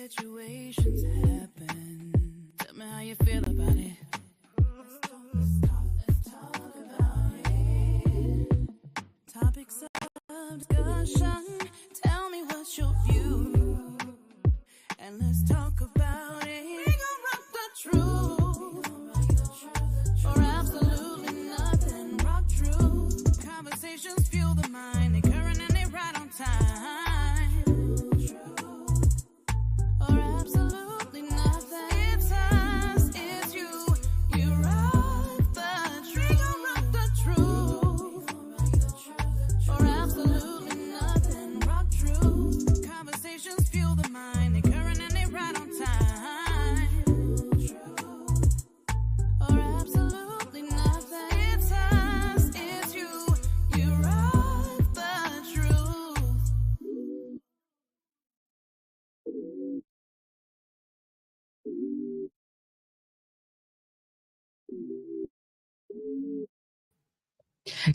situations happen. Tell me how you feel about it. Let's talk about it. Topics of discussion. Tell me what's your view. And let's talk about it. We gon' rock the truth. For absolutely nothing. Rock true. Conversations fuel the mind. They current and they right on time.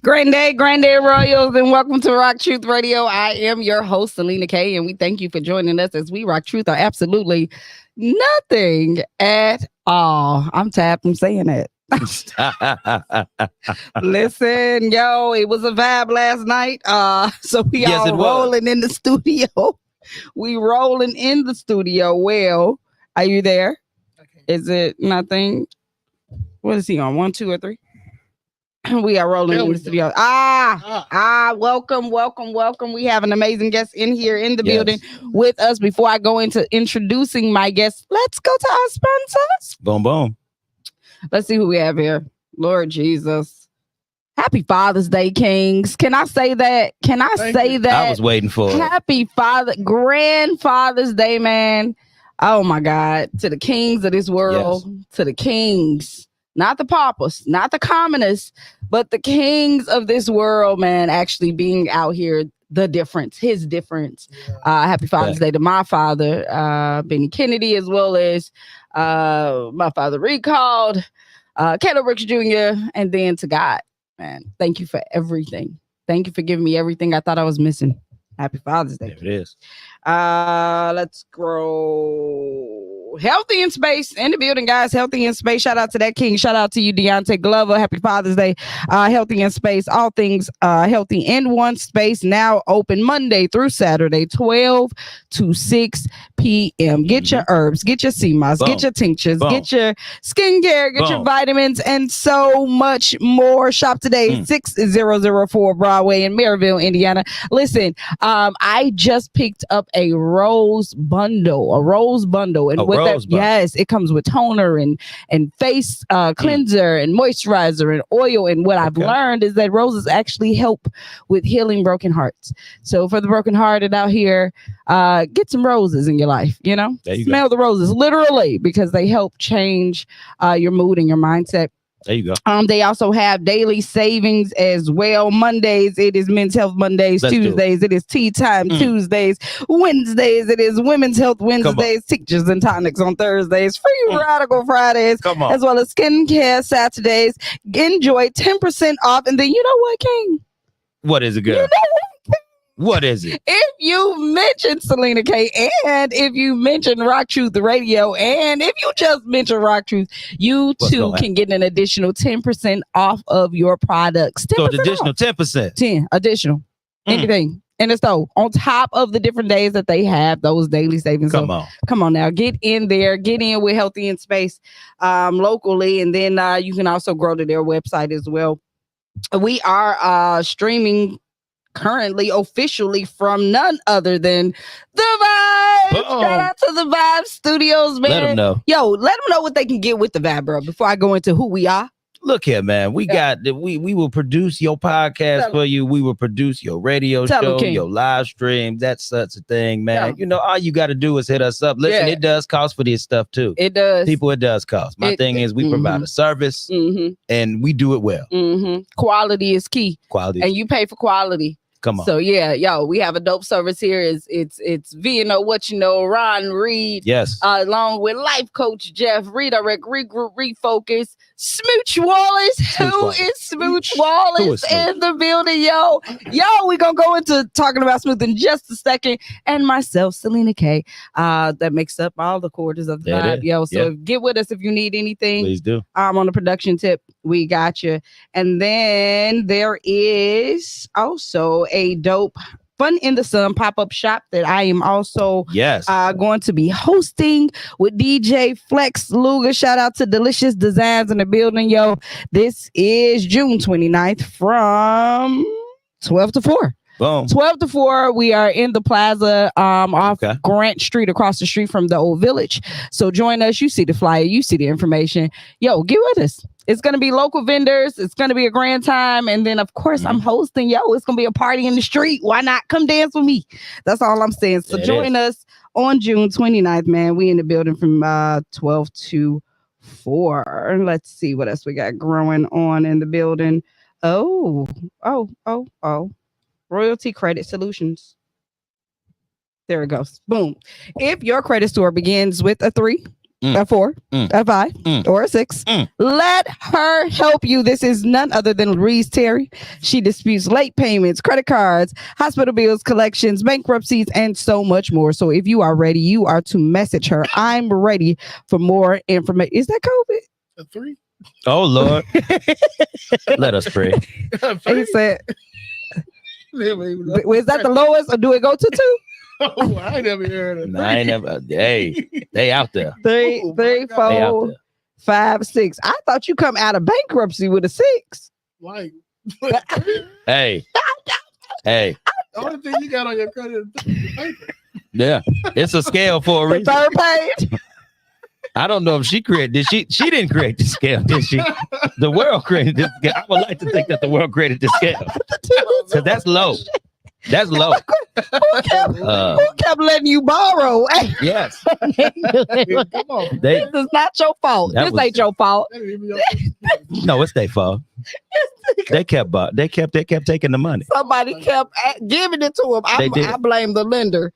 Granddad Royals, and welcome to RockTruthRadio. I am your host, SelenaKay, and we thank you for joining us as we rock truth are absolutely nothing at all. I'm tapped from saying it. Listen, yo, it was a vibe last night. So we all rolling in the studio. We rolling in the studio. Well, are you there? Okay. Is it nothing? What is he on? 1, 2, or 3? We are rolling in the studio. Welcome. We have an amazing guest in here in the building with us. Before I go into introducing my guests, let's go to our sponsors. Boom, boom. Let's see who we have here. Lord Jesus. Happy Father's Day, Kings. Can I say that? I was waiting for it. Happy Grandfather's Day, man. Oh my God. To the kings of this world. Yes. To the kings. Not the paupers, not the commoners, but the kings of this world, man, actually being out here, his difference. Happy Father's Day to my father, Benny Kennedy, as well as my father recalled, Caleb Ricks Jr., and then to God, man. Thank you for everything. Thank you for giving me everything I thought I was missing. Happy Father's Day. There it is. Let's grow. Healthy in Space in the building, guys. Healthy in Space. Shout out to that king. Shout out to you, Deontay Glover. Happy Father's Day. Healthy in Space. All things healthy in one space. Now open Monday through Saturday, 12 to 6 p.m. Get your herbs, get your sea moss, get your tinctures, get your skincare, get your vitamins, and so much more. Shop today, 6004 Broadway in Maryville, Indiana. Listen, I just picked up a rose bundle, and with that, yes, it comes with toner and face cleanser and moisturizer and oil. And what I've learned is that roses actually help with healing broken hearts. So for the brokenhearted out here, get some roses in your life. You know, smell the roses literally, because they help change your mood and your mindset. There you go. They also have daily savings as well. Mondays, it is Men's Health Mondays. Tuesdays, it is Tea Time Tuesdays. Wednesdays, it is Women's Health Wednesdays. Tinctures and tonics on Thursdays. Free Radical Fridays. As well as Skincare Saturdays. Enjoy 10% off. And then you know what, King? What is it, girl? You know what? What is it? If you mention SelenaKay, and if you mention RockTruthRadio, and if you just mention RockTruth, you too can get an additional 10% off of your products. So it's additional 10%. 10 additional. Anything. And it's so on top of the different days that they have, those daily savings. Come on now, get in there, get in with Healthy in Space locally, and then you can also grow to their website as well. We are streaming currently officially from none other than The Vibe. Shout out to The Vibe Studios, man. Let them know. Yo, let them know what they can get with The Vibe, bro, before I go into who we are. Look here, man. We will produce your podcast for you. We will produce your radio show, your live stream. That's such a thing, man. You know, all you got to do is hit us up. Listen, it does cost for this stuff too. It does. People, it does cost. My thing is we provide a service and we do it well. Quality is key. Quality. And you pay for quality. Come on. So yeah, yo, we have a dope service here. It's VNO What You Know, Ron Reed. Yes. Along with life coach Jeff, redirect, regroup, refocus, Smooch Wallace. Who is Smooch Wallace in the building, yo? Yo, we're gonna go into talking about Smooth in just a second. And myself, SelenaKay, that makes up all the quarters of the vibe, yo. So get with us if you need anything. Please do. On the production tip, we got you. And then there is also a dope Fun in the Sun pop-up shop that I am also going to be hosting with DJ Flex Luger. Shout out to Delicious Designs in the building, yo. This is June 29th from 12 to 4. Boom. 12 to 4. We are in the plaza off Grant Street, across the street from the old village. So join us. You see the flyer, you see the information. Yo, get with us. It's going to be local vendors. It's going to be a grand time. And then, of course, I'm hosting. Yo, it's going to be a party in the street. Why not come dance with me? That's all I'm saying. So join us on June 29th, man. We in the building from 12 to 4. Let's see what else we got growing on in the building. Oh. Royalty Credit Solutions. There it goes. Boom. If your credit score begins with a 3, a 4, a 5, or a 6, let her help you. This is none other than Louise Terry. She disputes late payments, credit cards, hospital bills, collections, bankruptcies, and so much more. So if you are ready, you are to message her. I'm ready for more information. Is that COVID? A 3? Oh, Lord. Let us pray. He said, is that the lowest, or do it go to 2? Oh, I never heard of that. Hey, they out there. 3, 4, 5, 6. I thought you come out of bankruptcy with a 6. Like, hey. The only thing you got on your credit is the paper. Yeah, it's a scale for a reason. Third page. I don't know if she created. She didn't create the scale, did she? The world created this scale. I would like to think that the world created the scale. Because that's low. That's low. Who kept letting you borrow? Yes. Come on. This is not your fault. This ain't your fault. No, it's their fault. They kept taking the money. Somebody kept giving it to them. I blame the lender.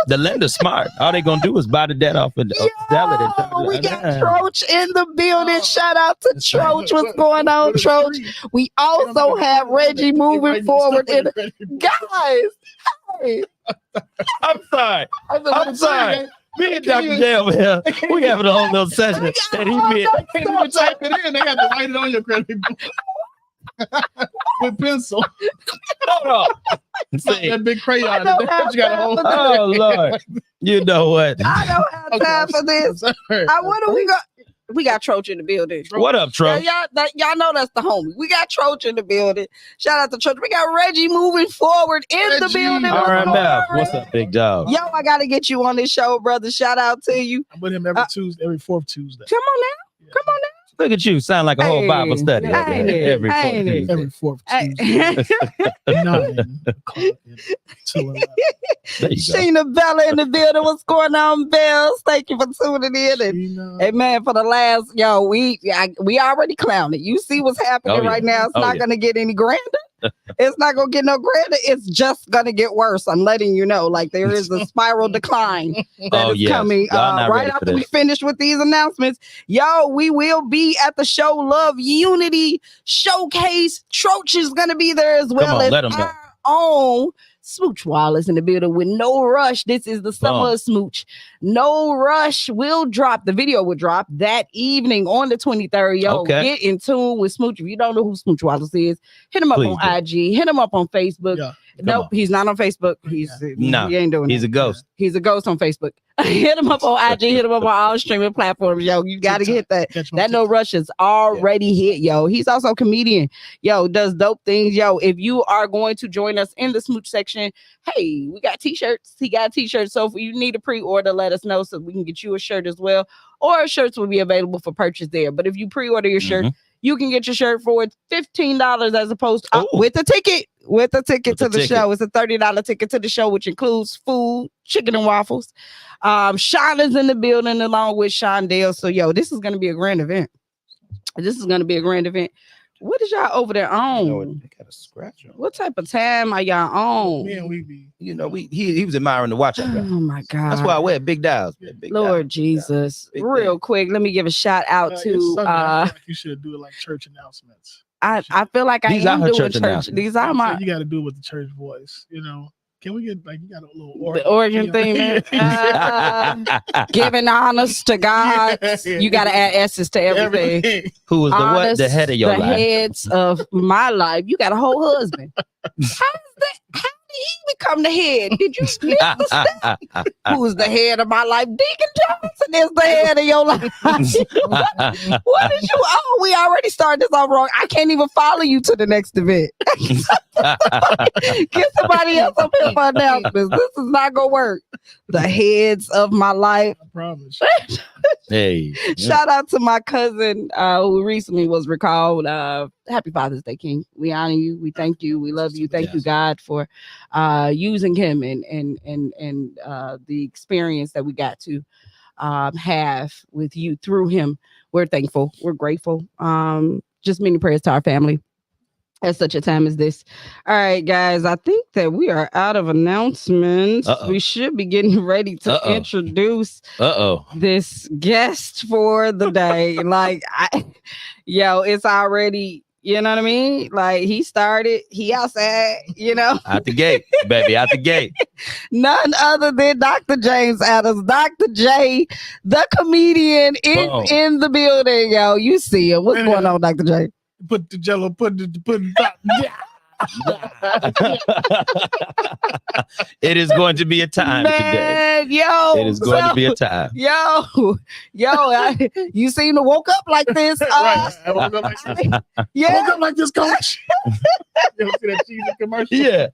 The lender's smart. All they gonna do is buy the debt off and sell it. We got Troach in the building. Shout out to Troach. What's going on, Troach? We also have Reggie moving forward. Guys, hey. I'm sorry. Me and Dr. J over here, we having a whole little session. And he you type it in, they got to write it on your credit with pencil. Hold on. See, that big crayon. You got a whole. Oh Lord, you know what? I don't have time for this. What are we got? We got Troach in the building. What up, Troach? Y'all know that's the homie. We got Troach in the building. Shout out to Troach. We got Reggie moving forward in the building. All right, man. What's up, big dog? Yo, I got to get you on this show, brother. Shout out to you. I'm with him every Tuesday, every 4th Tuesday. Come on now. Come on now. Look at you. Sound like a whole Bible study. Every 4th Tuesday. Sheena Bella in the building. What's going on, Bells? Thank you for tuning in. And hey, man, for the last, we already clowned it. You see what's happening right now. It's not going to get any grander. It's not going to get no grander. It's just going to get worse. I'm letting you know. Like, there is a spiral decline that is coming right after we finish with these announcements. Yo, we will be at the Show Love Unity Showcase. Troach is going to be there as well as our own Smooch Wallace in the building with No Rush. This is the summer of Smooch. No Rush will drop. The video will drop that evening on the 23rd. Yo, get in tune with Smooch. If you don't know who Smooch Wallace is, hit him up on IG. Hit him up on Facebook. Yeah. Nope, he's not on Facebook. He ain't doing He's that. A ghost. He's a ghost on Facebook. Hit him up on IG. Hit him up on all streaming platforms. Yo, you got to hit that. That No Rush is already hit, yo. He's also a comedian. Yo, does dope things. Yo, if you are going to join us in the Smooch section, hey, we got t-shirts. He got t-shirts. So if you need a pre-order, let us know so we can get you a shirt as well. Or shirts will be available for purchase there. But if you pre-order your shirt, you can get your shirt for $15 as opposed to with the ticket. With the ticket to the show. It's a $30 ticket to the show, which includes food, chicken and waffles. Sean is in the building along with Shondale. So, yo, this is going to be a grand event. What is y'all over there on? They got a scratch on. What type of time are y'all on? Man, we be. He was admiring the watch. Oh my God. That's why I wear big dials. Lord Jesus. Real quick, let me give a shout out to I feel like you should do it like church announcements. I feel like These I are am her doing church church. announcements. These are my You got to do it with the church voice, you know. Can we get like you got a little the organ thing, man? Giving honors to God. You got to add S's to everything. Who was the head of your life? The heads of my life. You got a whole husband. How did he become the head? Did you miss the step? Who's the head of my life? Deacon Johnson is the head of your life. What did you? Oh, we already started this off wrong. I can't even follow you to the next event. Get somebody else up here for announcements. This is not gonna work. The heads of my life. I promise. Hey, Shout out to my cousin who recently was recalled. Happy Father's Day, King. We honor you. We thank you. We love you. Thank you, God, for using him and the experience that we got to have with you through him. We're thankful. We're grateful. Just many prayers to our family at such a time as this. All right, guys, I think that we are out of announcements. We should be getting ready to introduce this guest for the day. It's already, you know what I mean? Like he started, he outside, you know. Out the gate, baby, out the gate. None other than Dr. James Adams. Dr. J, the comedian, is in the building, yo. You see him. What's going on, Dr. J? Put the jello, put the top. Yeah. It is going to be a time today. Yo, it is going to be a time. You seem to woke up like this. Right. I woke up like this. Yeah. I woke up like this, coach. You ever see that cheesy commercial? Yeah.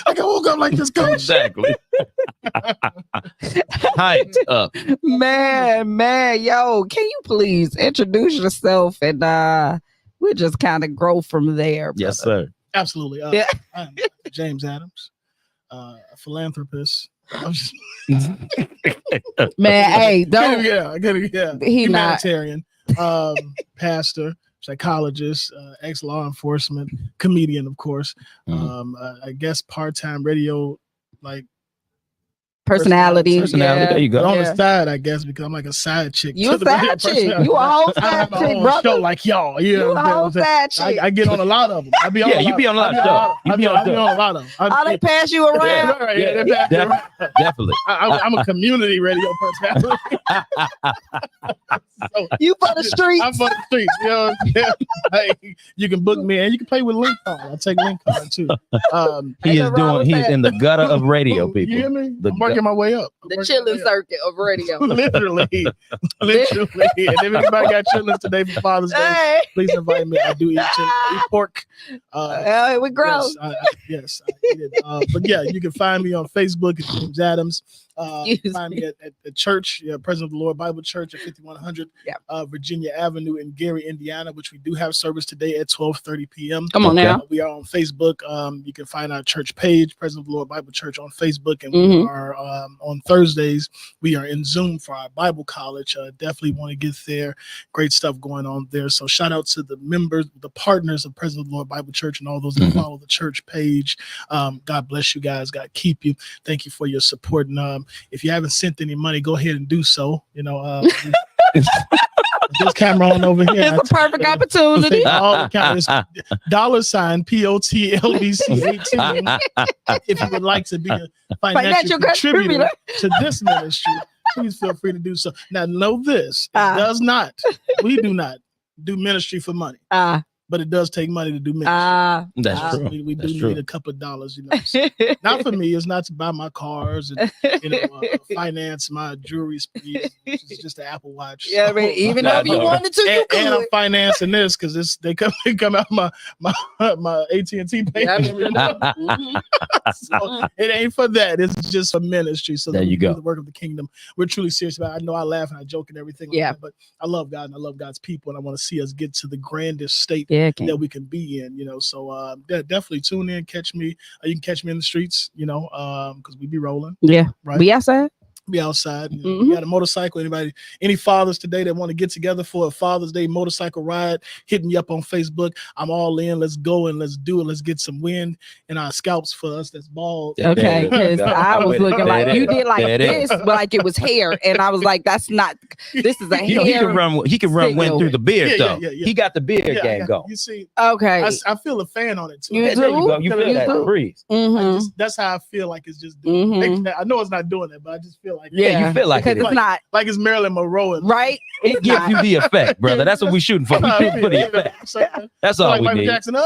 Like I woke up like this, coach. Exactly. Hyped up. Man, yo, can you please introduce yourself and we'll just kind of grow from there. Brother. Yes, sir. Absolutely. I'm James Adams, a philanthropist. Man, hey, don't. Humanitarian, pastor, psychologist, ex-law enforcement, comedian, of course. I guess part-time radio, personality. There you go. But on the side, I guess, because I'm like a side chick. You a side chick. You a whole side chick, brother. Show like y'all. You a whole side chick. I get on a lot of them. I be on. You be on a lot of stuff. I be on a lot of them. Oh, they pass you around. Definitely. I'm a community radio personality. So, you for the streets. I'm for the streets. You know, hey, you can book me and you can play with Lincoln. I'll take Lincoln too. He's in the gutter of radio, people. You hear me? I'm working my way up. The chilling circuit of radio. Literally. And if anybody got chillings today for Father's Day, please invite me. I do eat chillings. I eat pork. We grow. Yes, I eat it. But yeah, you can find me on Facebook at James Adams. Find me at the church, President of the Lord Bible Church at 5100 Virginia Avenue in Gary, Indiana, which we do have service today at 12:30 p.m. Come on now. We are on Facebook. You can find our church page, President of the Lord Bible Church, on Facebook, and we are on Thursdays. We are in Zoom for our Bible college. Definitely want to get there. Great stuff going on there. So shout out to the members, the partners of President of the Lord Bible Church, and all those that follow the church page. God bless you guys. God keep you. Thank you for your support. And if you haven't sent any money, go ahead and do so. You know, this camera on over here. It's a perfect opportunity. All the cameras, $ POTLBC 18. If you would like to be a financial contributor to this ministry, please feel free to do so. Now, know this: we do not do ministry for money. But it does take money to do ministry. That's true. We do need a couple of dollars, you know. So, not for me. It's not to buy my cars and finance my jewelry, which is just an Apple Watch. Yeah, I mean, even if you wanted to, you could. And I'm financing this because they come out my AT&T payment. So it ain't for that. It's just for ministry. So there you go. The work of the kingdom. We're truly serious about it. I know I laugh and I joke and everything. Like that, but I love God and I love God's people, and I want to see us get to the grandest state that we can be in, you know. So definitely tune in, catch me. You can catch me in the streets, you know, because we be rolling. Yeah, right. We outside. Be outside. You got a motorcycle. Any fathers today that want to get together for a Father's Day motorcycle ride, hit me up on Facebook. I'm all in. Let's go and let's do it. Let's get some wind in our scalps for us that's bald. Okay, because I was looking like you did like this, but like it was hair, and I was like, that's not. This is a hair. He can run wind through the beard though. Yeah. He got the beard game going. You see? Okay. I feel a fan on it too. You There you go. You feel that breeze. That's how I feel like it's just doing. I know it's not doing it, but I just feel like you feel like because it's not like it's Marilyn Monroe, right? It gives you the effect, brother. That's what we shooting for. We shooting for the effect. That's all like we Michael need. Jackson.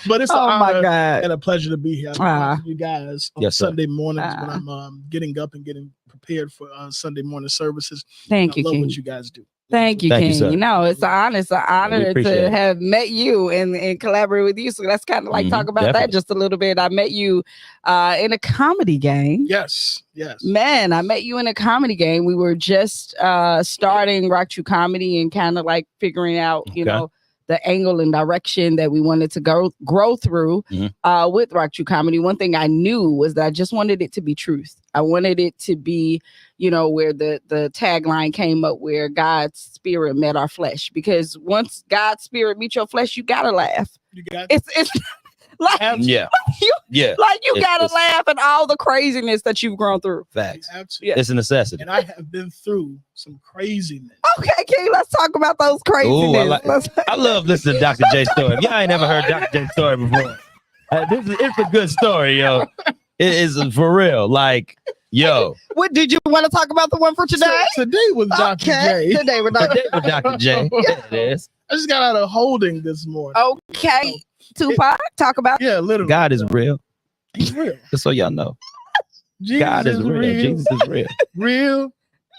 But it's an honor and a pleasure to be here. I'm you guys on Sunday mornings when I'm getting up and getting prepared for Sunday morning services. Thank you, love King. what you guys do. Thank you, King. It's an honor to have met you and collaborate with you. So that's kind of like talk about that just a little bit. I met you in a comedy game. Yes. Man, I met you in a comedy game. We were just starting RockTrue Comedy and kind of like figuring out, you know, the angle and direction that we wanted to grow through with RockTrue Comedy. One thing I knew was that I just wanted it to be truth. I wanted it to be, you know, where the tagline came up, where God's spirit met our flesh. Because once God's spirit meets your flesh, you gotta laugh. It's like you gotta laugh at all the craziness that you've grown through. Facts. It's a necessity. And I have been through some craziness. Okay, King, let's talk about those craziness. I love listening to Dr. J's story. If y'all ain't never heard Dr. J's story before, it's a good story, yo. It is for real. Like, yo. What did you want to talk about the one for today? Today was Dr. J. Today with Dr. J. There it is. I just got out of holding this morning. Okay. Tupac, talk about literally. God is real. He's real. Just so y'all know. Jesus God is real. Jesus is real. Real.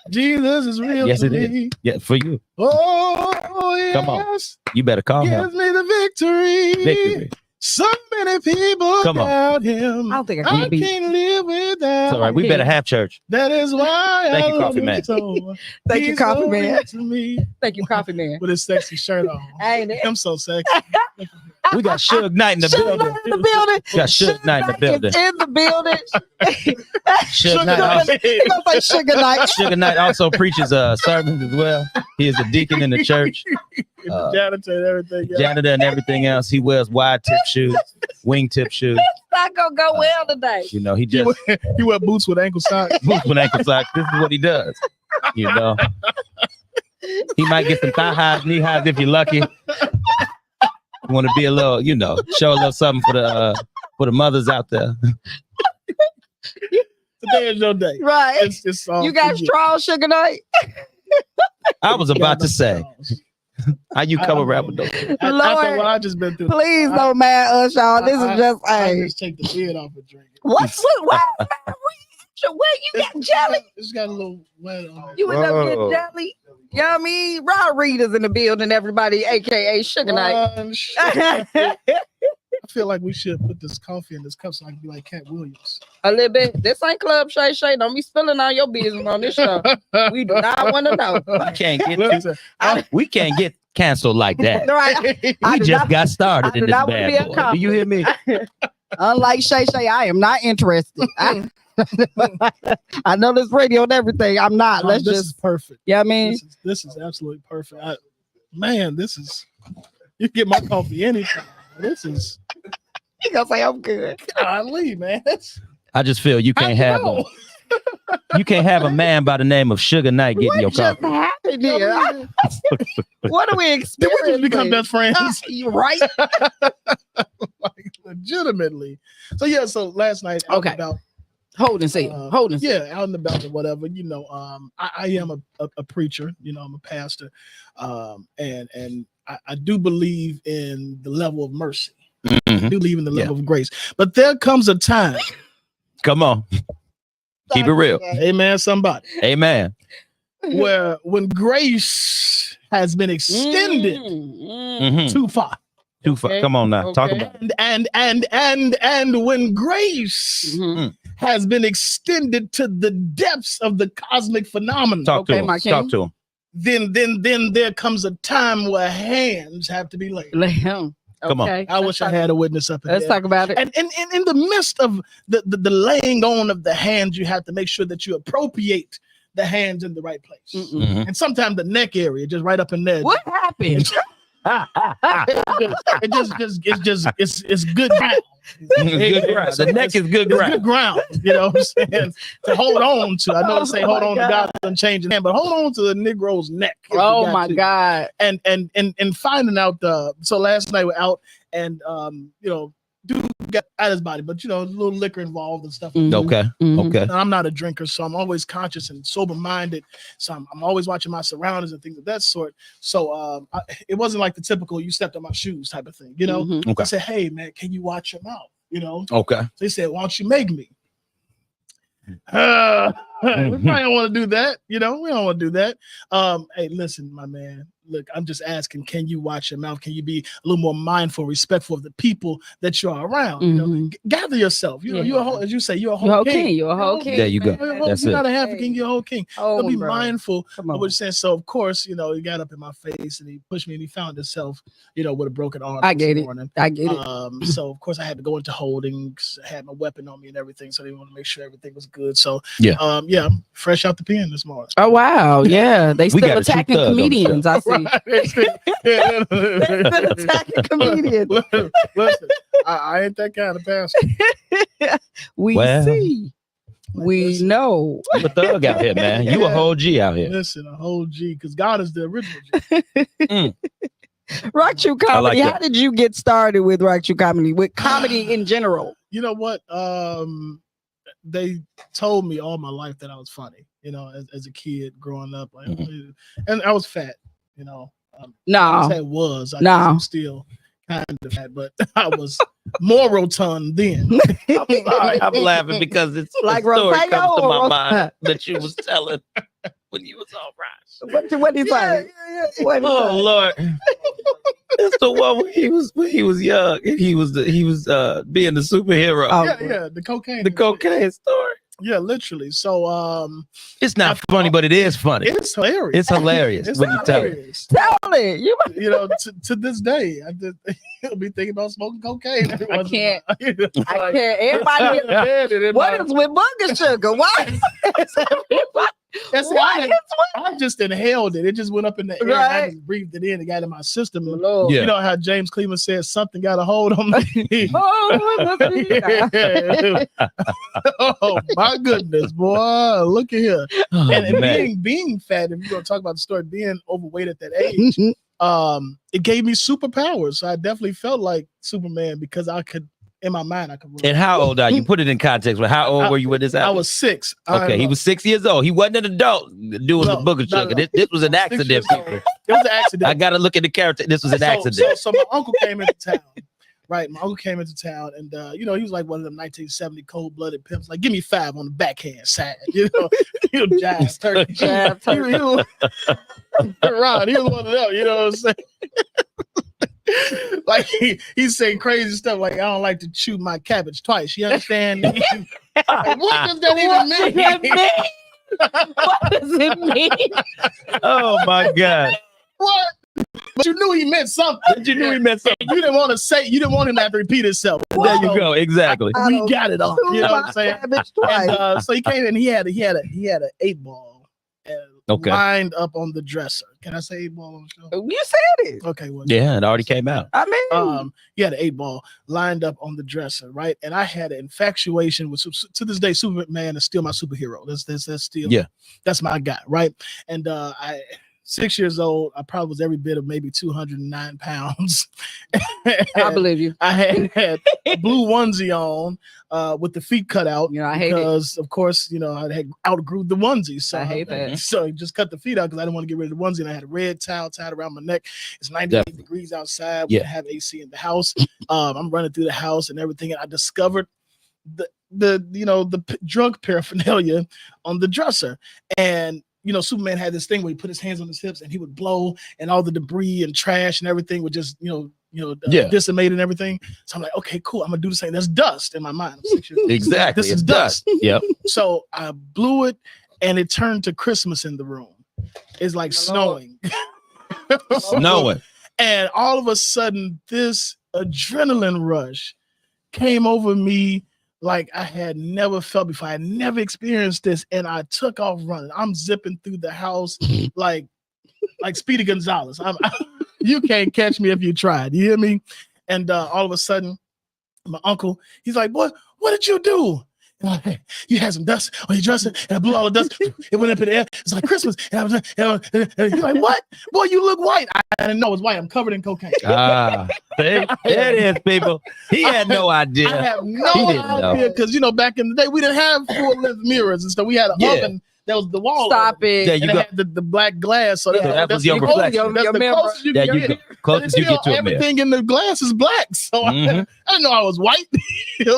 Jesus is real. Yes, it is. Yeah, for you. Oh, yes. Come on. You better call him. Gives me the victory. So many people doubt him. I don't think I can't live without. It's all right. We better have church. That is why Thank you, Coffee Man. Thank you, Coffee Man. Thank you, Coffee Man. With his sexy shirt on. Ain't it? I'm so sexy. We got Suge Knight in the building. We got Suge Knight in the building. In the building. Suge Knight. Sugar Knight. Suge Knight also preaches sermons as well. He is a deacon in the church. Janitor and everything. Janitor and everything else. He wears wide tip shoes, wing tip shoes. It's not gonna go well today. You know, he wear boots with ankle socks. Boots with ankle socks. This is what he does. You know, he might get some thigh highs, knee highs if you're lucky. You want to be a little, you know, show a little something for the mothers out there. Today is your day, right? It's all you got strong Sugar Knight. I was about to say. How you come around with those? After what I just been through. Please don't mad us, y'all. This is just I just take the lid off and drink it. What? You got jelly? It's got a little wet on it. You end up getting jelly? You know what I mean? Raw Readers in the building, everybody, aka Sugar Knight. I feel like we should put this coffee in this cup so I can be like Cat Williams. A little bit. This ain't Club Shay Shay. Don't be spilling all your business on this show. We do not want to know. We can't get canceled like that. Right. We just got started in this bad boy. Do you hear me? Unlike Shay Shay, I am not interested. I know this radio and everything. I'm not. This is perfect. Yeah, I mean, this is absolutely perfect. This is. You get my coffee anytime. This is. You gonna say I'm good? Golly, man. I just feel you can't have him. You can't have a man by the name of Sugar Knight getting your coffee. What just happened here? What are we experiencing? Did we just become best friends? You right? Like, legitimately. So last night, about Holding. Yeah, out and about or whatever. You know, I am a preacher. You know, I'm a pastor, and I do believe in the level of mercy. I do believe in the level of grace. But there comes a time. Come on. Keep it real. Amen, somebody. Amen. Where when grace has been extended too far. Too far. Come on now. Talk about it. And when grace has been extended to the depths of the cosmic phenomenon. Talk to him. Then there comes a time where hands have to be laid. Come on. Okay. I wish I had a witness up in Let's there. talk about it. And in the midst of the laying on of the hands, you have to make sure that you appropriate the hands in the right place. Mm-mm. And sometimes the neck area, just right up in there. What happened? It's good ground. Good ground. The neck is good It's ground. good ground, you know what I'm saying? To hold on to. I know they say hold on to God and change his hand, but hold on to the Negro's neck. if you Oh got my to. God. And finding out so last night we're out and dude got out his body, but a little liquor involved and stuff. Mhm. Okay. Mhm. Okay. And I'm not a drinker, so I'm always conscious and sober-minded. So I'm always watching my surroundings and things of that sort. So it wasn't like the typical "you stepped on my shoes" type of thing, Mhm. Okay. I said, "Hey man, can you watch your mouth?" Okay. So he said, "Why don't you make me?" We probably don't want to do that. We don't want to do that. Hey, listen, my man. Look, I'm just asking, can you watch your mouth? Can you be a little more mindful, respectful of the people that you're around? Mhm. Gather yourself. Yeah. You're a whole, as you say, you're a You're a whole whole king. king. You're a whole king. There you go. man. That's You're it. not a half a Hey. king, you're a whole king. Oh, So be bro. mindful Come of on. what you're saying. So of course, he got up in my face and he pushed me and he found himself, with a broken arm. I this get it. morning. I get it. So of course I had to go into holding. I had my weapon on me and everything, so they want to make sure everything was good. So Yeah. I'm fresh out the pen this morning. Oh wow. Yeah. They We still got a true attacking thug on the comedians. I see. They still Listen, attacking comedians. I ain't that kind of pastor. We Well. see. We Listen. know. You a thug out here, man. You a whole G out here. Listen, a whole G, because God is the original G. RockTrue I like comedy. that. How did you get started with RockTrue comedy? With comedy in general? You know what? They told me all my life that I was funny. As a kid growing up, and I was fat. I No. say was. I No. guess I'm still kind of fat, but I was more rotund then. I'm sorry. I'm laughing because it's Like a story Roteo comes to or my Ro- mind that you was telling when you was all right. What do you think? What do you Oh think? Lord. It's the one when he was young and he was being the superhero. Oh, Yeah, the cocaine. The cocaine story. Yeah, literally. So It's not funny, but it is funny. it's hilarious. It's hilarious It's when you tell it. hilarious. Tell it. You To this day, I'll be thinking about smoking cocaine. every I once in a can't. while. I can't. Everybody. What is with booger sugar? Why? That's it. What is I just inhaled it. It just went up in the air. And I Right. just breathed it in. It got in my system. And Lord. Yeah. You know how James Cleveland says something got a hold on me. Oh, Oh my goodness, boy! Look at here. Oh, And man. being fat. If you're gonna talk about the story, being overweight at that age, it gave me superpowers. So I definitely felt like Superman because I could, in my mind, I could. And how old are you? Put it in context. How old were you when this I happened? was 6. Okay, he was 6 years old. He wasn't an adult doing No, the booger not sugar. at all. This was an 6 accident, years old. people. It was an accident. I gotta look at the character. This was an accident. So my uncle came into town. Right, my uncle came into town, and he was like one of them 1970 cold-blooded pimps. Like, give me 5 on the backhand side, jive turkey, Jive turkey. Ron, he was one of them. You know what I'm saying? Like he's saying crazy stuff. Like, I don't like to chew my cabbage twice. You understand? Like, what does that even mean? What does it mean? Oh my God. What? But you knew he meant something. You knew he meant something. You didn't want to say. You didn't want him to have to repeat himself. There you go. Exactly. We got it all. You know what I'm saying? Cabbage twice. And, so he came in. He had an 8-ball Okay. lined up on the dresser. Can I say 8-ball on the show? You said it. Okay. Well, Yeah, it already came out. I mean, he had an 8-ball lined up on the dresser, right? And I had an infatuation with, to this day, Superman is still my superhero. That's still, Yeah. That's my guy, right? And I 6 years old, I probably was every bit of maybe 209 pounds. I believe you. I had a blue onesie on with the feet cut out. I hate it. Because, of course, I had outgrew the onesie. So I hate that. So I just cut the feet out because I didn't want to get rid of the onesie. And I had a red towel tied around my neck. It's 98 degrees outside. We have AC in the house. I'm running through the house and everything. And I discovered the drug paraphernalia on the dresser. And Superman had this thing where he put his hands on his hips and he would blow, and all the debris and trash and everything would just, dissipate and everything. So I'm like, okay, cool. I'm gonna do the same. There's dust in my mind. I'm 6 years old. Exactly. This is It's dust. Yep. So I blew it, and it turned to Christmas in the room. It's like snowing. Snowing. And all of a sudden, this adrenaline rush came over me like I had never felt before. I had never experienced this, and I took off running. I'm zipping through the house like Speedy Gonzalez. You can't catch me if you tried. You hear me? And all of a sudden, my uncle, he's like, "Boy, what did you do?" You had some dust on your dresser, and I blew all the dust. It went up in the air. It's like Christmas. And he's like, "What? Boy, you look white." I didn't know it was white. I'm covered in cocaine. There it is, people. He had no idea. I have no idea because back in the day we didn't have full-length mirrors and stuff. We had an oven. That was the wall. Stop it. There you and go. it had the black glass. So that was your reflection. That's the closest you there can you get. go. Closest you get to a mirror. Everything in the glass is black. So I didn't know I was white.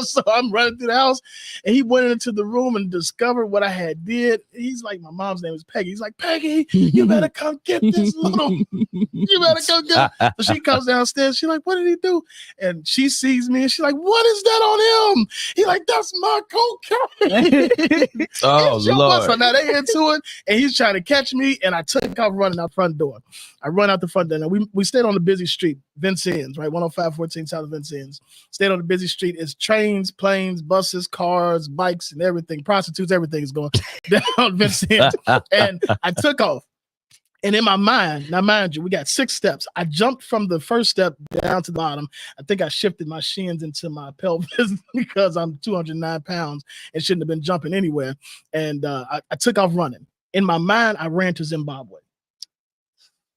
So I'm running through the house, and he went into the room and discovered what I had did. He's like, my mom's name is Peggy. He's like, "Peggy, you better come get this little. You better come get it." So she comes downstairs. She's like, "What did he do?" And she sees me, and she's like, "What is that on him?" He's like, "That's my cocaine." Oh, Lord. So now they into it, and he's trying to catch me, and I took off running out the front door. I run out the front door. Now we stayed on the busy street, Vincennes, right? 10514 South of Vincennes. Stayed on the busy street. It's trains, planes, buses, cars, bikes, and everything. Prostitutes, everything is going down Vincennes. And I took off. And in my mind, now mind you, we got 6 steps. I jumped from the first step down to the bottom. I think I shifted my shins into my pelvis because I'm 209 pounds and shouldn't have been jumping anywhere. And I took off running. In my mind, I ran to Zimbabwe.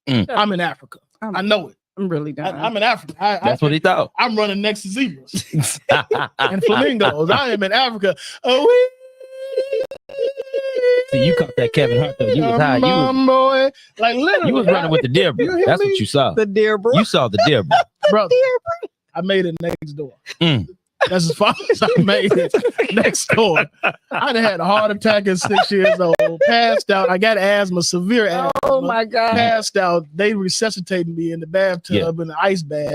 I'm in Africa. I know it. I'm really done. I'm in Africa. That's what he thought. I'm running next to zebras and flamingos. I am in Africa. Oh, See, you caught that Kevin Hart though. You was high. Boy. Like literally, You was running with the deer, bro. That's what you saw. The deer, bro. You saw the deer, bro. Bro, I made it next door. That's as far as I made it next door. I'd have had a heart attack at 6 years old, passed out. I got asthma, severe asthma. Oh my God. Passed out. They resuscitated me in the bathtub in the ice bath.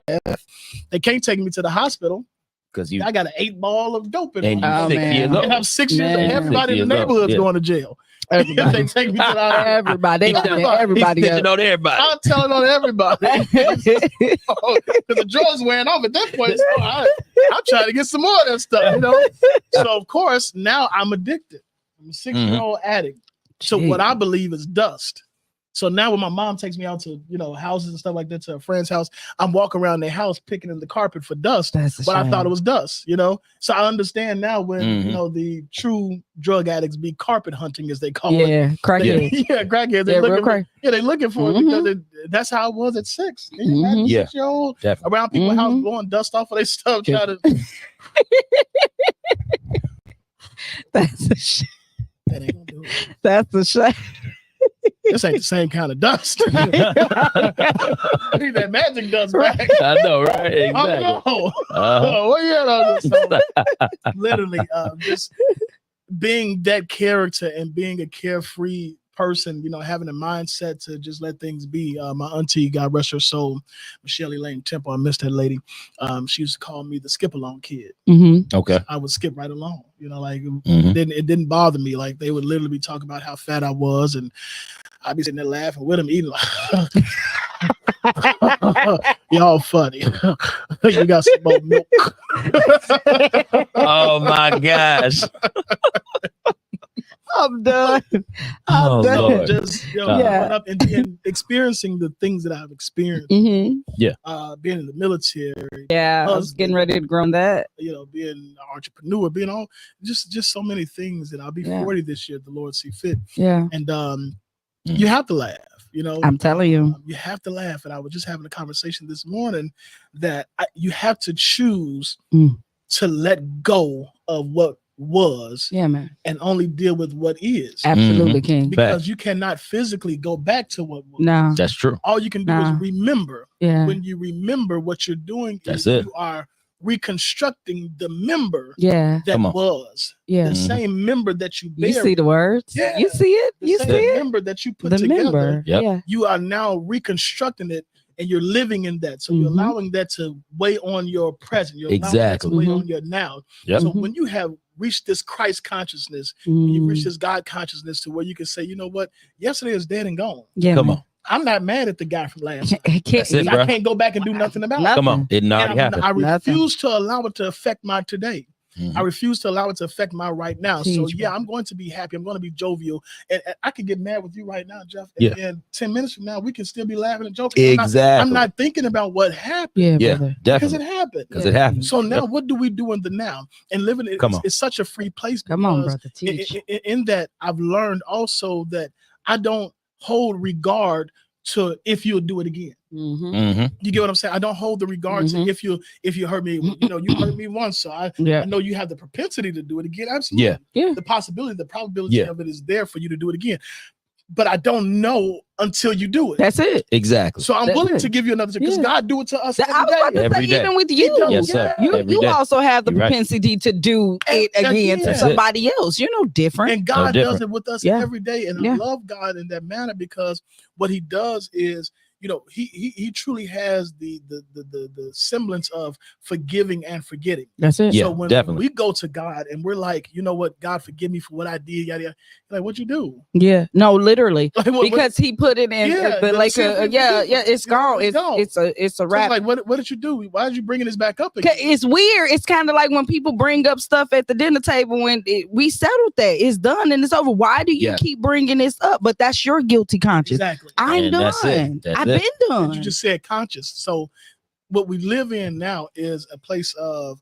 They can't take me to the hospital. Because I got an 8-ball of dope in and my you 6 years old. and I'm 6 years old. Everybody in the years old. neighborhood's going to jail. Everybody. They take me to the Everybody. Everybody. He's snitching on everybody. I'm telling on everybody. Because the drugs wearing off at that point. So I'm trying to get some more of that stuff, So of course, now I'm addicted. I'm a 6-year-old addict. So what I believe is dust. So now when my mom takes me out to, houses and stuff like that, to a friend's house, I'm walking around their house picking in the carpet for dust, but I thought it was dust, So I understand now when, the true drug addicts be carpet hunting, as they call it. Yeah, crackheads. Crackheads. They're looking for it because that's how it was at 6. Can you imagine 6-year-old around people's house blowing dust off of their stuff, trying to... That's a shame. That ain't gonna do it. That's a shame. This ain't the same kind of dust. I need that magic dust back. I know, right? Exactly. What you on this stuff? Literally, just being that character and being a carefree person, having a mindset to just let things be. My auntie, God rest her soul, Michelle Elaine Temple, I miss that lady. She used to call me the skip along kid. Okay. I would skip right along, it didn't bother me. Like they would literally be talking about how fat I was, and I'd be sitting there laughing with them, eating like, y'all funny. You got some more milk. Oh my gosh. I'm done. Oh, done. Lord. Just growing up and experiencing the things that I've experienced. Being in the military. Yeah, I was getting ready to grow on that. Being an entrepreneur, being all just so many things. And I'll be 40 this year, if the Lord see fit. Yeah. And you have to laugh. I'm telling you, you have to laugh. And I was just having a conversation this morning that you have to choose to let go of what was, man, and only deal with what is. Absolutely, King. Because you cannot physically go back to what was. No, that's true. All you can do is remember. Yeah. When you remember what you're doing, you are reconstructing the member that was. Yeah. The same member that you bear. You see the words? Yeah. You see it? You see it? Member that you put together. Yeah. You are now reconstructing it, and you're living in that. So you're allowing that to weigh on your present. You're allowing that to weigh on your now. Yep. So when you have reached this Christ consciousness, when you reach this God consciousness to where you can say, you know what? Yesterday is dead and gone. Yeah. Come on. I'm not mad at the guy from last night. That's it, bro. I can't go back and do nothing about it. Come on, it already happened. I refuse to allow it to affect my today. Mhm. I refuse to allow it to affect my right now. So yeah, I'm going to be happy. I'm going to be jovial. And I can get mad with you right now, Jeff. And then 10 minutes from now, we can still be laughing and joking. Exactly. I'm not thinking about what happened. Yeah, because it happened. Because it happened. So now what do we do in the now? And living it's such a free place. Come on, brother. Teach. In that I've learned also that I don't hold regard to if you'll do it again. Mm-hmm. You get what I'm saying? I don't hold the regard to if you hurt me, you hurt me once. So I know you have the propensity to do it again. Absolutely. Yeah. The possibility, the probability of it is there for you to do it again. But I don't know until you do it. That's it. Exactly. So I'm willing to give you another chance because God do it to us every day. Even with you. Yes, sir. You also have the propensity to do it again to somebody else. You're no different. And God does it with us every day. And I love God in that manner because what he does is, he truly has the semblance of forgiving and forgetting. That's it. So when we go to God and we're like, you know what, God, forgive me for what I did, yada yada. Like, what'd you do? Yeah, no, literally, like, because he put it in it's gone. It's a wrap. So like, what did you do? Why did you bringing this back up again? It's weird. It's kind of like when people bring up stuff at the dinner table when we settled that it's done and it's over. Why do you keep bringing this up? But that's your guilty conscience. Exactly. I'm done. I've been done. You just said conscious. So what we live in now is a place of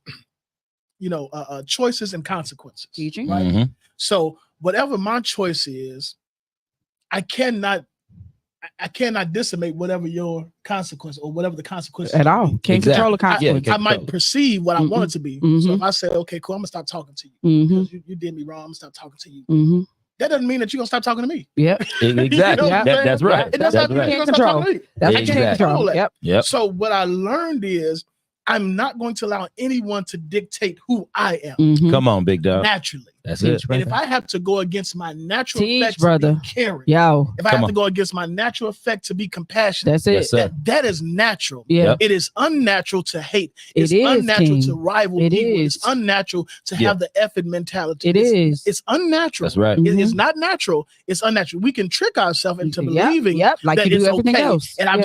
choices and consequences. Teaching. Right. Mm-hmm. So whatever my choice is, I cannot decimate whatever your consequence or whatever the consequence at all. Can't control the consequence. I might perceive what I want it to be. So if I say, okay, cool, I'm gonna stop talking to you because you did me wrong, I'm gonna stop talking to you. That doesn't mean that you're gonna stop talking to me. Yep. Exactly. That's right. That's not right. You're gonna stop talking to me. That's I can't control that. Yep. So what I learned is I'm not going to allow anyone to dictate who I am. Come on, big dog. Naturally. That's it. And if I have to go against my natural effect brother. to be caring, if I have to go against my natural effect to be compassionate, that's it. Yes, that is natural. Yeah. It is unnatural to hate. It's it is unnatural to rival it people. Is. It's unnatural to have the effing mentality. It's unnatural. That's right. It's not natural. It's unnatural. We can trick ourselves into believing like that you do it's everything okay. else. And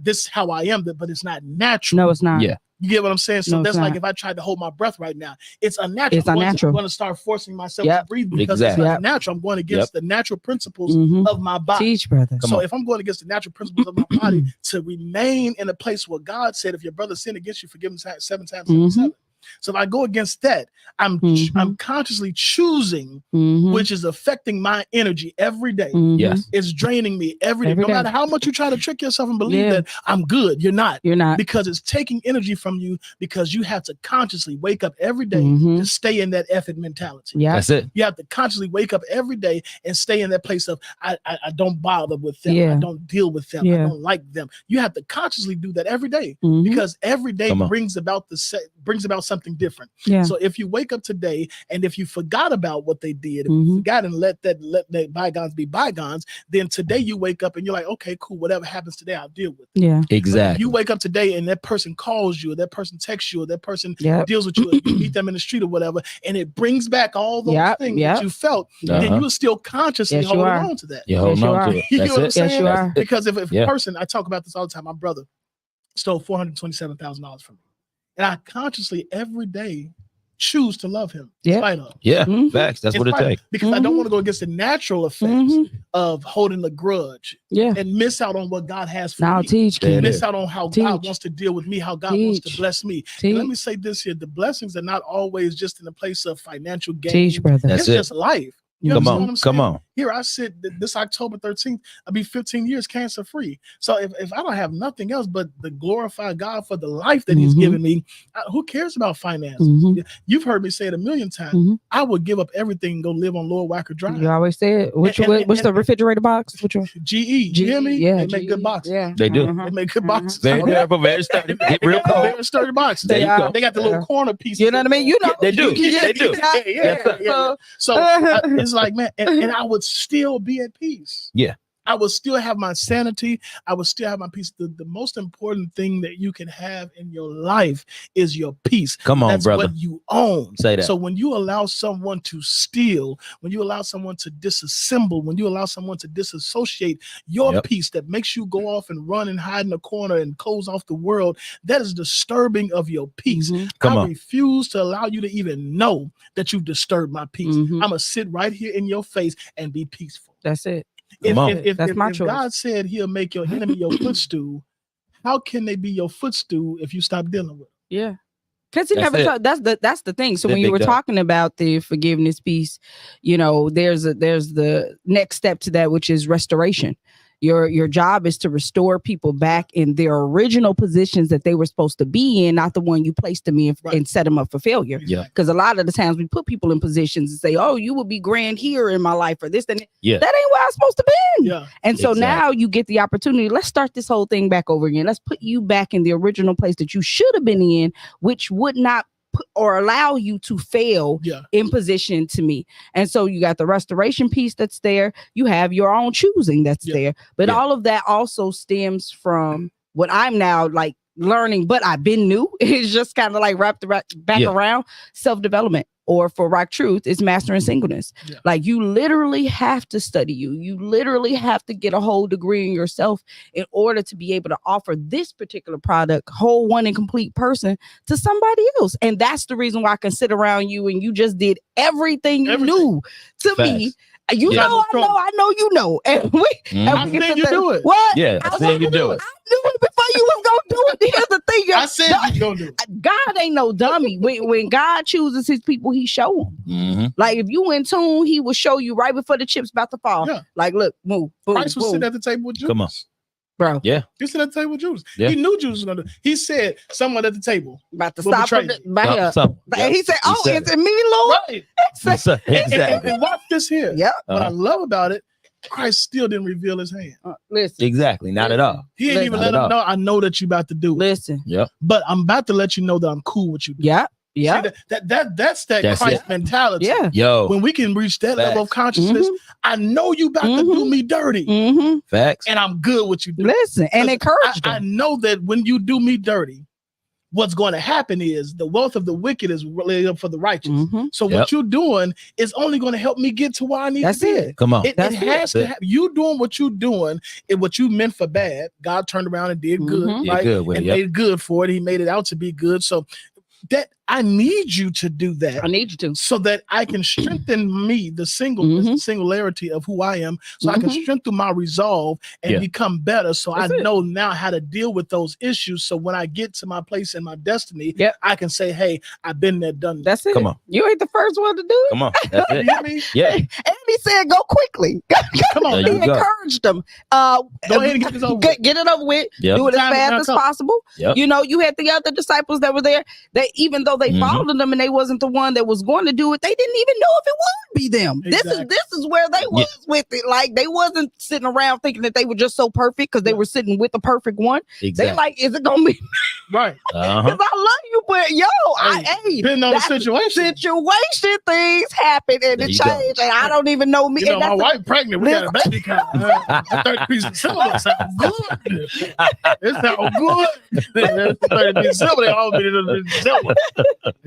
this is how I am, but it's not natural. No, it's not. Yeah. You get what I'm saying? So No, that's like if I tried to hold my breath right now, it's unnatural. I'm going to start forcing myself to breathe because it's not natural. I'm going against the natural principles of my body. Teach, brother. So if I'm going against the natural principles of my body to remain in a place where God said, if your brother sinned against you, forgive him 7 times 77. So if I go against that, I'm consciously choosing, which is affecting my energy every day. Yes. It's draining me every day. No matter how much you try to trick yourself and believe that I'm good, you're not. Because it's taking energy from you because you have to consciously wake up every day to stay in that effort mentality. That's it. You have to consciously wake up every day and stay in that place of I don't bother with them. I don't deal with them. I don't like them. You have to consciously do that every day because every day brings about something different. So if you wake up today and if you forgot about what they did, if you forgot and let the bygones be bygones, then today you wake up and you're like, okay, cool, whatever happens today, I'll deal with it. Yeah, exactly. You wake up today and that person calls you, or that person texts you, or that person deals with you, or you meet them in the street or whatever, and it brings back all those things that you felt, then you will still consciously hold on to that. You're holding on to it. You know what I'm saying? Yes, you are. Because if a person, I talk about this all the time, my brother stole $427,000 from me. And I consciously every day choose to love him. Despite of. Facts. That's what it takes. Because I don't want to go against the natural effects of holding a grudge and miss out on what God has for me. Miss out on how God wants to deal with me, how God wants to bless me. Let me say this here. The blessings are not always just in the place of financial gain. It's just life. You come on. Here I sit this October 13th, I'll be 15 years cancer free. So if I don't have nothing else but to glorify God for the life that he's given me, who cares about finances? You've heard me say it a million times. I would give up everything and go live on Lower Wacker Drive. You always say it. What's the refrigerator box? Which one? GE. You hear me? Yeah, they make good boxes. Yeah, they do. They make good boxes. Very sturdy. Real cold. Very sturdy boxes. They got the little corner pieces. You know what I mean? You know they do. They do. Yeah. So it's like, man, and I would still be at peace. Yeah. I will still have my sanity. I will still have my peace. The most important thing that you can have in your life is your peace. Come on, That's brother. what you own. Say that. So when you allow someone to steal, when you allow someone to disassemble, when you allow someone to disassociate your peace that makes you go off and run and hide in a corner and close off the world, that is disturbing of your peace. I refuse to allow you to even know that you've disturbed my peace. I'm going to sit right here in your face and be peaceful. That's it. If That's my choice. God said he'll make your enemy your footstool, how can they be your footstool if you stop dealing with them? Yeah. Because he never talked. That's the thing. So when you were talking about the forgiveness piece, you know, there's the next step to that, which is restoration. Your job is to restore people back in their original positions that they were supposed to be in, not the one you placed them in and set them up for failure. Yeah. Because a lot of the times we put people in positions and say, "Oh, you will be grand here in my life," or this and that. Yeah. That ain't where I'm supposed to be. Yeah. And so now you get the opportunity. Let's start this whole thing back over again. Let's put you back in the original place that you should have been in, which would not or allow you to fail in position to me. And so you got the restoration piece that's there. You have your own choosing that's there. But all of that also stems from what I'm now like learning, but I've been new. It's just kind of like wrapped back around self-development. Or for Rock Truth, it's mastering singleness. Yeah. Like you literally have to study you. You literally have to get a whole degree in yourself in order to be able to offer this particular product, whole, one, and complete person to somebody else. And that's the reason why I can sit around you and you just did everything you knew to me. You know, I know you know. And I said you do it. What? Yeah, I said you do it. I knew it before you was gonna do it. Here's the thing. I said you gonna do it. God ain't no dummy. When God chooses his people, he show them. Like if you in tune, he will show you right before the chips about to fall. Yeah. Like, look, move. Christ was sitting at the table with Judas. Come on. Bro. Yeah. He sat at the table with Judas. Yeah. He knew Judas was gonna do it. He said someone at the table about to stop him. He said, "Oh, it's me, Lord." Right. Exactly. And watch this here. Yeah. What I love about it, Christ still didn't reveal his hand. Listen. Exactly. Not at all. He didn't even let him know. I know that you about to do it. Listen. Yeah. But I'm about to let you know that I'm cool with you. Yeah. Yeah. See, that's Christ mentality. Yeah. Yo. When we can reach that level of consciousness, I know you about to do me dirty. Facts. And I'm good with you. Listen, and encourage them. I know that when you do me dirty, what's going to happen is the wealth of the wicked is laid up for the righteous. So what you're doing is only going to help me get to where I need to be. Come on. It has to happen. You doing what you're doing, what you meant for bad, God turned around and did good, right? Good with and made good for it. He made it out to be good. So that I need you to do that. I need you to. So that I can strengthen me, the singularity of who I am, so I can strengthen my resolve and become better. So I know now how to deal with those issues. So when I get to my place in my destiny, I can say, hey, I've been there, done that. That's it. Come on. You ain't the first one to do it. Come on. That's it. You hear me? Yeah. And he said, go quickly. Come on. He encouraged them. Go ahead and get this over with. Get it over with. Do it as fast as possible. You know, you had the other disciples that were there. They, even though they followed them and they wasn't the one that was going to do it, they didn't even know if it would be them. Exactly. This is where they was with it. Like they wasn't sitting around thinking that they were just so perfect because they were sitting with the perfect one. Exactly. They like, is it gonna be right? Because I love you, but depending on the situation, things happen and it change, and I don't even know me. You know, my wife pregnant. We got a baby coming. 30 pieces of silver sounds good. It sounds good. 30 pieces of silver. They all be silver.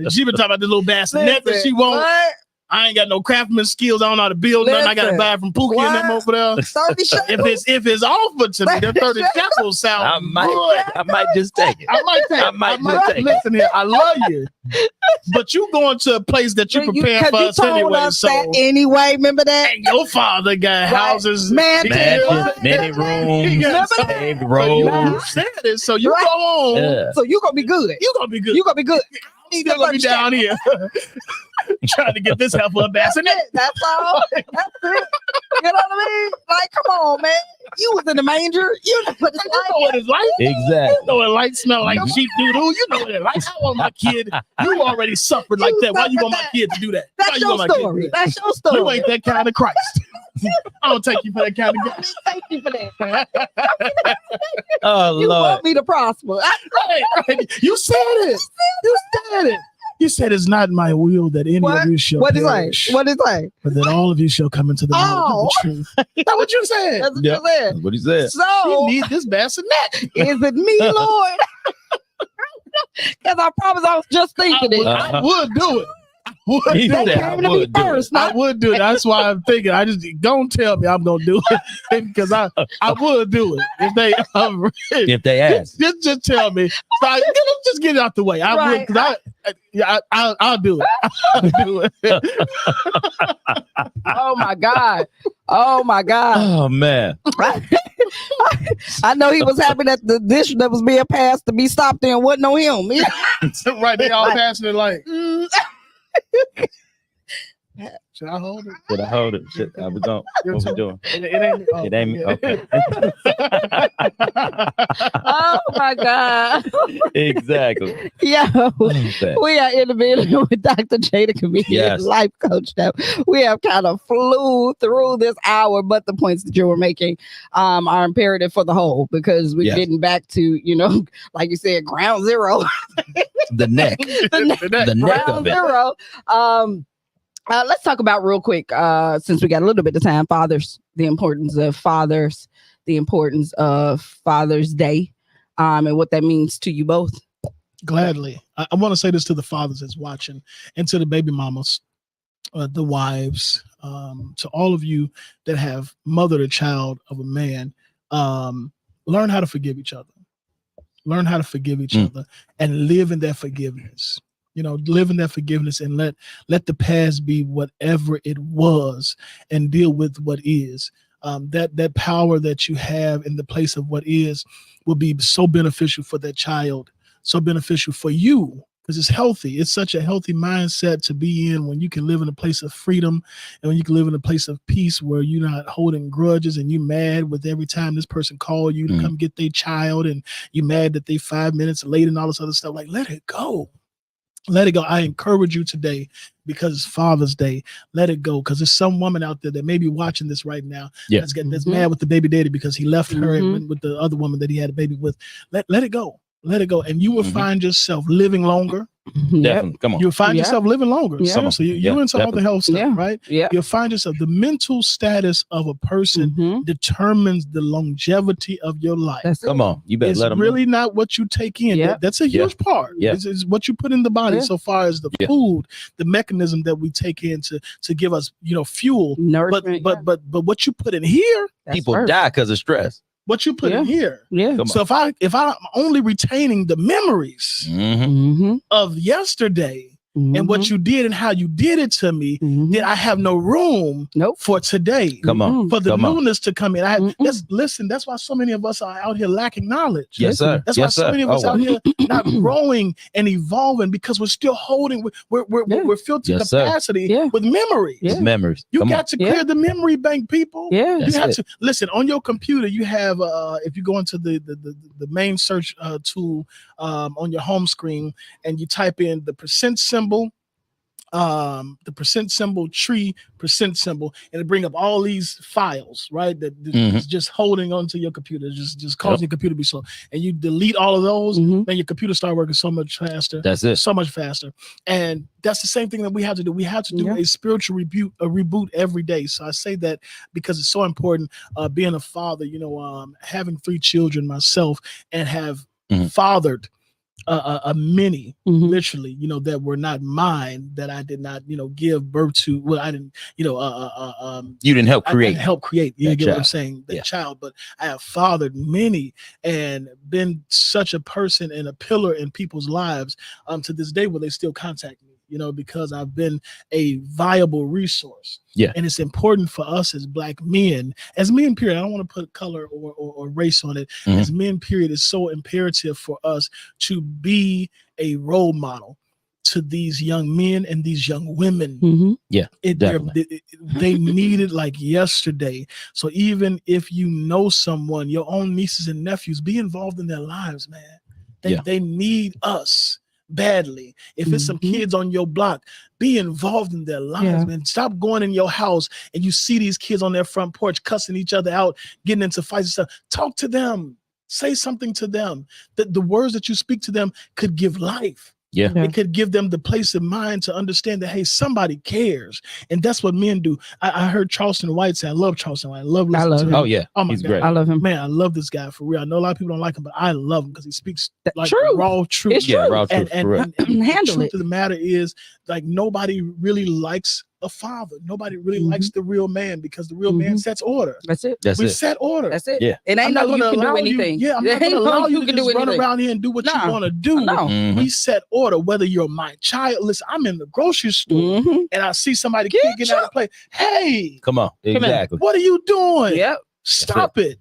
She been talking about this little bassinet that she wants. I ain't got no craftsman skills. I don't know how to build nothing. I got to buy from Pookie and them over there. 30 shekels. If it's offered to me, the 30 shekels sound good. I might just take it. I might just take it. Listen here, I love you, but you going to a place that you prepared for us anyway. So anyway, remember that? And your father got houses, many rooms, paved roads. You said it, so you go on. So you gonna be good. You gonna be good. You gonna be good. Still gonna be down here trying to get this heifer a bassinet. That's all. That's it. You know what I mean? Like, come on, man. You was in the manger. You know what it's like. You know what it's like. Exactly. You know what light smell like sheep doodoo. You know what it's like. I want my kid. You already suffered like that. Why you want my kid to do that? That's your story. That's your story. You ain't that kind of Christ. I don't take you for that kind of guy. Thank you for that. Oh, you Lord. want me to prosper. Right. You said it. You said it. He said, "It's not my will that any of you shall perish. What is it? But that all of you shall come into the knowledge of the truth." That's what you said. That's what you said. That's what he said. So, You need this bassinet. is it me, Lord? Because I promise I was just thinking it. I would do it. He That said, came to me first. I would do it. That's why I'm thinking. I just don't tell me I'm gonna do it because I would do it if they ask. Just tell me. So just get it out the way. I would because I'll do it. I'll do it. Oh my God. Oh my God. Oh man. I know he was happy that the dish that was being passed to be stopped there wasn't on him. Right, they all passing it like. Should I hold it? Should I hold it? I was on. What we doing? It ain't. Oh, It ain't me. Okay. Oh my God. Exactly. Yo, we are in the middle with Dr. J, the comedian, life coach. Now, we have kind of flew through this hour, but the points that you were making are imperative for the whole, because we're getting back to, like you said, ground zero. The neck. The neck of it. Zero. Let's talk about real quick, since we got a little bit of time, fathers, the importance of fathers, the importance of Father's Day, and what that means to you both. Gladly. I want to say this to the fathers that's watching and to the baby mamas, the wives, to all of you that have mothered a child of a man. Learn how to forgive each other. Learn how to forgive each other and live in that forgiveness. Live in that forgiveness and let the past be whatever it was and deal with what is. That power that you have in the place of what is will be so beneficial for that child, so beneficial for you, because it's healthy. It's such a healthy mindset to be in when you can live in a place of freedom and when you can live in a place of peace where you're not holding grudges and you mad with every time this person called you to come get their child and you mad that they 5 minutes late and all this other stuff. Like, let it go. Let it go. I encourage you today because it's Father's Day. Let it go, because there's some woman out there that may be watching this right now that's mad with the baby daddy because he left her and went with the other woman that he had a baby with. Let it go. Let it go. And you will find yourself living longer. Definitely. Come on. You'll find yourself living longer. Yeah. So you're into all the health stuff, right? Yeah. You'll find yourself. The mental status of a person determines the longevity of your life. Come on. You better let them really not what you take in. Yeah. That's a huge part. Yeah. It's what you put in the body so far as the food, the mechanism that we take in to give us, fuel. Nourishment, but what you put in here, people die because of stress. what you put in here. Yeah. So if I'm only retaining the memories of yesterday and what you did and how you did it to me, then I have no room for today. Come on. For the newness to come in. That's why so many of us are out here lacking knowledge. Yes, sir. That's why so many of us out here not growing and evolving, because we're still holding, we're filled to capacity with memories. Yeah. Memories. You got to clear the memory bank, people. Yeah. You have to listen on your computer. You have if you go into the main search tool on your home screen and you type in the percent symbol, the percent symbol, tree, percent symbol, and it bring up all these files, right? That is just holding onto your computer, just causing your computer to be slow. And you delete all of those, then your computer start working so much faster. That's it. So much faster. And that's the same thing that we have to do. We have to do a spiritual reboot every day. So I say that because it's so important. Being a father, having 3 children myself, and have fathered many, literally, that were not mine, that I did not, give birth to. Well, I didn't, you didn't help create. I didn't help create. You get child. what I'm saying? That child, but I have fathered many and been such a person and a pillar in people's lives to this day where they still contact me. Because I've been a viable resource. Yeah. And it's important for us as Black men, as men, period. I don't want to put color or race on it. As men, period, it's so imperative for us to be a role model to these young men and these young women. Yeah. They need it like yesterday. So even if you know someone, your own nieces and nephews, be involved in their lives, man. They need us badly. If it's some kids on your block, be involved in their lives, man. Stop going in your house and you see these kids on their front porch cussing each other out, getting into fights and stuff. Talk to them. Say something to them. The words that you speak to them could give life. Yeah. It could give them the place of mind to understand that, hey, somebody cares. And that's what men do. I heard Charleston White say, I love Charleston White. I love listening to him. Oh, yeah. Oh, my He's God. great. I love him. Man, I love this guy for real. I know a lot of people don't like him, but I love him because he speaks like true. raw truth. It's Yeah, true. raw truth. And Handle the truth it. of the matter is, like, nobody really likes a father. Nobody really likes the real man, because the real man sets order. That's it. That's We it. set order. That's it. Yeah. It ain't I'm not no you gonna can do allow anything. I'm There not going ain't to no allow you to can just do run anything. around here and do what you Nah. want to do. No. Mhm. We set order, whether you're my child. Listen, I'm in the grocery store Mhm. and I see somebody getting out of play. Hey, Come on. Exactly. what are you doing? Yep. Stop it.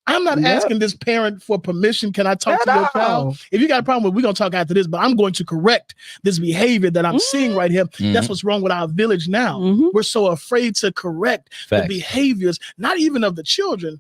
I'm not Yep. asking this parent for permission. Can I talk to your child? If you got a problem with, we're going to talk after this, but I'm going to correct this behavior that I'm seeing right here. That's what's wrong with our village now. We're so afraid to correct Facts. the behaviors, not even of the children,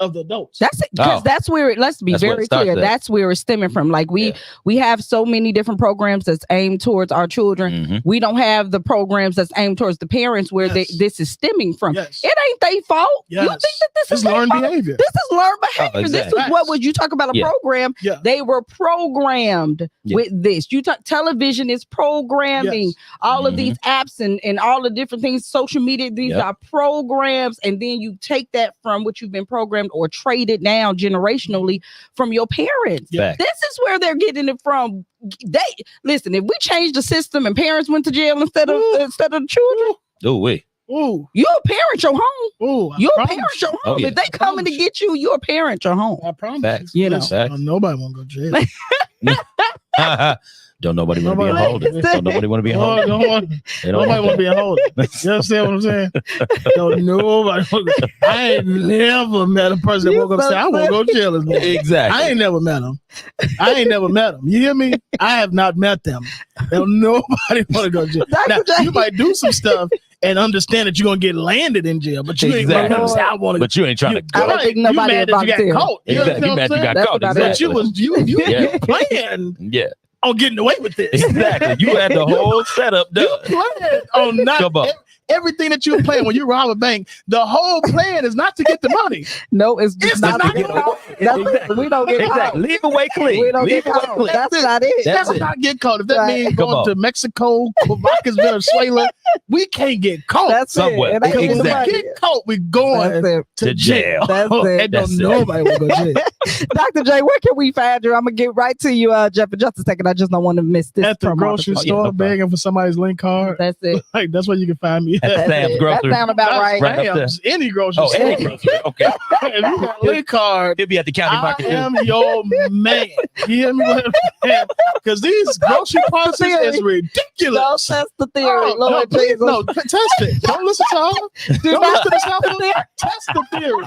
of the adults. That's it, because that's where it, let's be That's where it very starts clear. at. That's where it's stemming from. Like we have so many different programs that's aimed towards our children. We don't have the programs that's aimed towards the parents where this is stemming from. It ain't their fault. You think that this is learned fault? behavior? This is learned behavior. exactly. This is what would you talk about a program? They were programmed with this. You talk television is programming all of these apps and all the different things, social media, these are programs, and then you take that from what you've been programmed or traded down generationally from your parents. This is where they're getting it from. They listen, if we change the system and parents went to jail instead of the children. Oh, wait. Ooh, you're a parent your home. Ooh, you're a parent your home. Oh, yeah. If they coming to get you, you're a parent your home. I promise. Facts. You know, nobody want to go to jail. Don't nobody want to be a holder. Don't nobody want to be a holder. Nobody want to be a holder. You understand what I'm saying? Don't nobody. I ain't never met a person that woke up and said, I want to go to jail this morning. Exactly. I ain't never met them. You hear me? I have not met them. Don't nobody want to go to jail. Now, you might do some stuff and understand that you're gonna get landed in jail, but you ain't gonna say, I want to. But you ain't trying to go. I don't think nobody mad that you got caught. Exactly. You mad you got caught. But you playing. Yeah. On getting away with this. Exactly. You had the whole setup done. You planned on not everything that you were playing when you rob a bank. The whole plan is not to get the money. No, it's just not to get caught. Exactly. We don't get caught. Leave away clean. We don't get caught. That's not it. That's not get caught. If that means going to Mexico, Caracas, Venezuela, we can't get caught. That's somewhere. It. When we get caught, we going to jail. That's it. Don't nobody will go to jail. Dr. J, where can we find you? I'm gonna get right to you, Jeff, in just a second. I just don't want to miss this. At the grocery store, begging for somebody's link card. That's it. Like, that's where you can find me. At Sam's grocery. That sound about right. Any grocery store. Any grocery. Okay. If you got a link card, he'll be at the county market. I am your man. You hear me? Because these grocery prices is ridiculous. Don't test the theory, Lord Jesus. No, test it. Don't listen to her. Don't listen to the sound. Test the theory.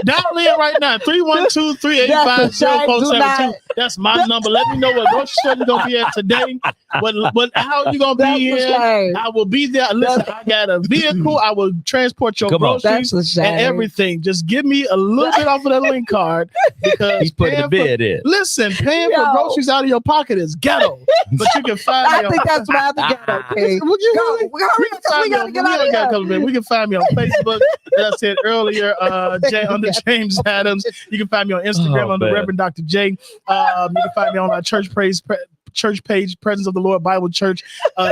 Dial in right now. 312-385-0472. That's my number. Let me know what grocery store you're gonna be at today. How you gonna be here? I will be there. Listen, I got a vehicle. I will transport your groceries and everything. Just give me a little bit off of that link card because he's putting the bid in. Listen, paying for groceries out of your pocket is ghetto, but you can find me. I think that's why the ghetto. Okay, would you go? We gotta get out of here. We can find me on Facebook, as I said earlier, under James Adams. You can find me on Instagram under Reverend Dr. J. You can find me on our church page, Presence of the Lord Bible Church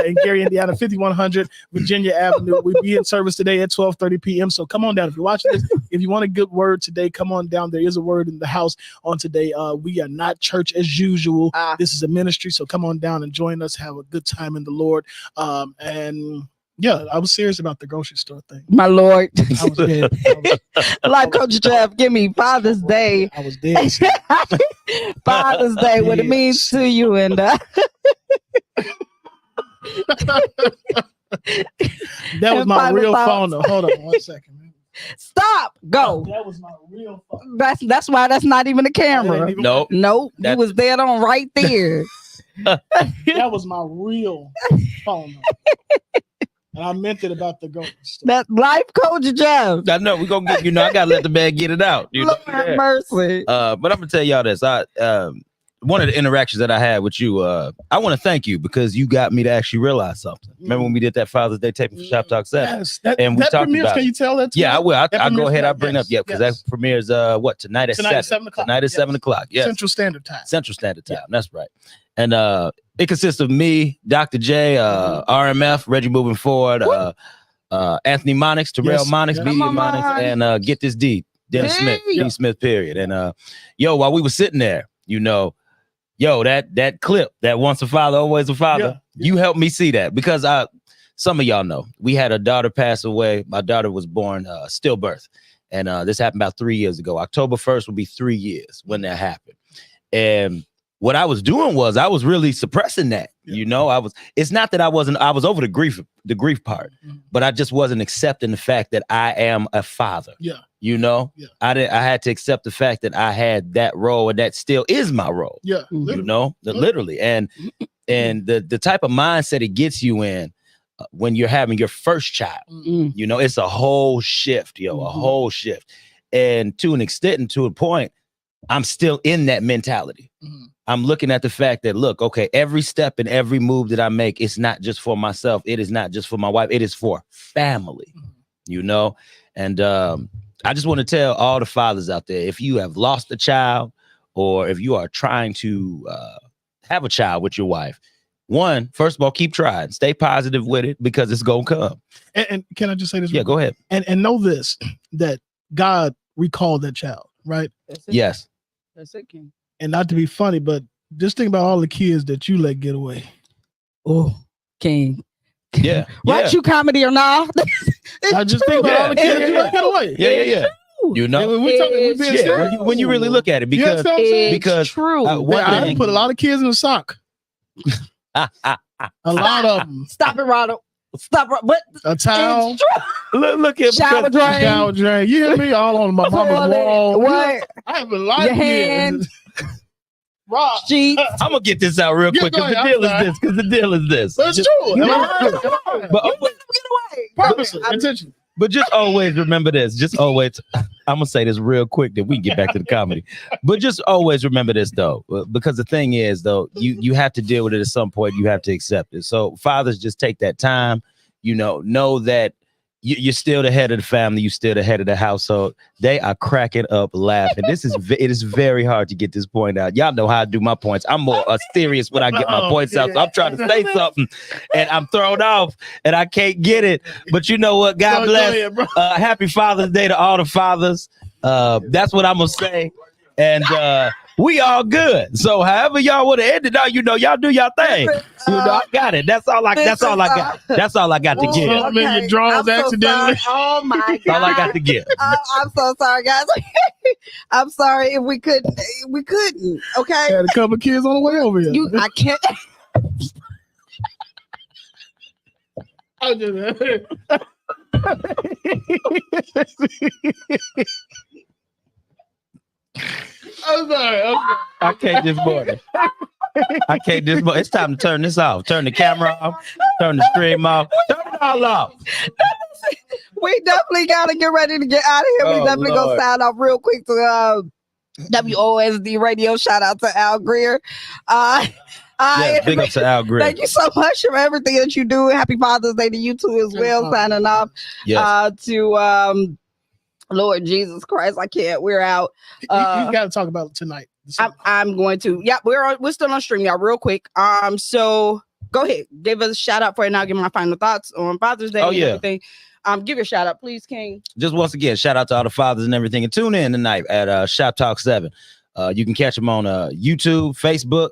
in Gary, Indiana, 5100 Virginia Avenue. We'll be in service today at 12:30 p.m. So come on down. If you're watching this, if you want a good word today, come on down. There is a word in the house on today. We are not church as usual. This is a ministry. So come on down and join us. Have a good time in the Lord. And yeah, I was serious about the grocery store thing. My Lord. I was dead. Life Coach Jeff, give me Father's Day. I was dead. Father's Day, what it means to you. And that was my real phone. Hold on 1 second. Man. Stop. Go. That was my real phone. That's why that's not even a camera. Nope. You was dead on right there. That was my real phone. And I meant it about the grocery store. That Life Coach Jeff. I know we're gonna get. I gotta let the man get it out. Lord have mercy. But I'm gonna tell y'all this. One of the interactions that I had with you, I want to thank you because you got me to actually realize something. Remember when we did that Father's Day taping for Shop Talk 7? Yes, and we talked premieres, about can you tell that? Yeah, I will. I'll go ahead. I'll bring yes, up. Yeah, because that premieres tonight at 7 o'clock. Tonight at 7 o'clock. Yes. Central Standard Time. Central Standard Time. That's right. And it consists of me, Dr. J, RMF, Reggie Moving Forward, Anthony Monix, Terrell Monix, Media Monix, and Get This D, Dennis Smith, D Smith, period. And while we were sitting there, that clip, that once a father, always a father, you helped me see that because some of y'all know we had a daughter pass away. My daughter was born stillbirth, and this happened about 3 years ago. October 1st will be 3 years when that happened. And what I was doing was I was really suppressing that. It's not that I was over the grief part, but I just wasn't accepting the fact that I am a father. I had to accept the fact that I had that role, and that still is my role. Literally. And the type of mindset it gets you in when you're having your first child, it's a whole shift, a whole shift. And to an extent and to a point, I'm still in that mentality. I'm looking at the fact that, look, okay, every step and every move that I make, it's not just for myself. It is not just for my wife. It is for family, And I just want to tell all the fathers out there, if you have lost a child or if you are trying to have a child with your wife, first of all, keep trying. Stay positive with it because it's going to come. And can I just say this? Yeah, go ahead. And know this, that God recalled that child, right? Yes. That's it, King. And not to be funny, but just think about all the kids that you let get away. Oh, King. Yeah. Right, you comedy or not? I just think about all the kids you let get away. Yeah. When you really look at it, because true. I put a lot of kids in a sock. A lot of them. Stop it, Ronald. Stop it. What? A towel. Look at shower drain. You hear me? All on my mama's wall. What? I have a lot of kids. Rock. I'm gonna get this out real quick because the deal is this. That's true. But attention. But just always remember this. I'm gonna say this real quick that we can get back to the comedy. But just always remember this though, because the thing is though, you have to deal with it at some point. You have to accept it. So fathers, just take that time. Know that you're still the head of the family. You're still the head of the household. They are cracking up laughing. It is very hard to get this point out. Y'all know how I do my points. I'm more serious when I get my points out. So I'm trying to say something and I'm thrown off and I can't get it. But you know what? God bless. Happy Father's Day to all the fathers. That's what I'm gonna say. And we all good. So however y'all would have ended out, y'all do y'all thing. I got it. That's all I got. That's all I got to give. Okay. Your drawers accidentally. Oh my God. That's all I got to give. I'm so sorry, guys. I'm sorry if we couldn't. Okay. Had a couple kids on the way over here. I can't. I'm sorry. I can't this morning. It's time to turn this off. Turn the camera off. Turn the stream off. Turn it all off. We definitely got to get ready to get out of here. We definitely going to sign off real quick to WOSD Radio. Shout out to Al Greer. Big up to Al Greer. Thank you so much for everything that you do. Happy Father's Day to you too as well. Signing off to Lord Jesus Christ, I can't. We're out. You got to talk about it tonight. I'm going to. Yeah, we're still on stream, y'all. Real quick. So go ahead, give us a shout out for it. And I'll give my final thoughts on Father's Day. And everything. Give your shout out, please, King. Just once again, shout out to all the fathers and everything, and tune in tonight at Shop Talk 7. You can catch them on YouTube, Facebook,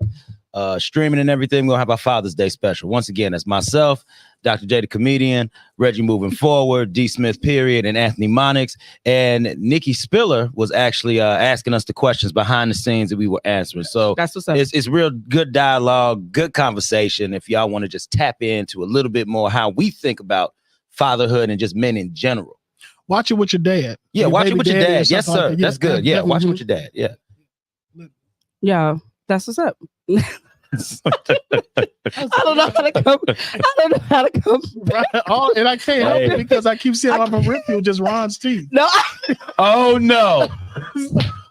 streaming and everything. We'll have our Father's Day special. Once again, that's myself, Dr. J the comedian, Reggie Moving Forward, D Smith period, and Anthony Monix. And Nikki Spiller was actually asking us the questions behind the scenes that we were answering. So that's what's up. It's real good dialogue, good conversation. If y'all want to just tap into a little bit more how we think about fatherhood and just men in general. Watch it with your dad. Yeah, watch it with your dad. Yes, sir. Like that's good. Yeah, watch it with your dad. Yeah. Yeah, that's what's up. I don't know how to come. And I can't help it because I keep seeing off a rip you just Ron's teeth. No. Oh no.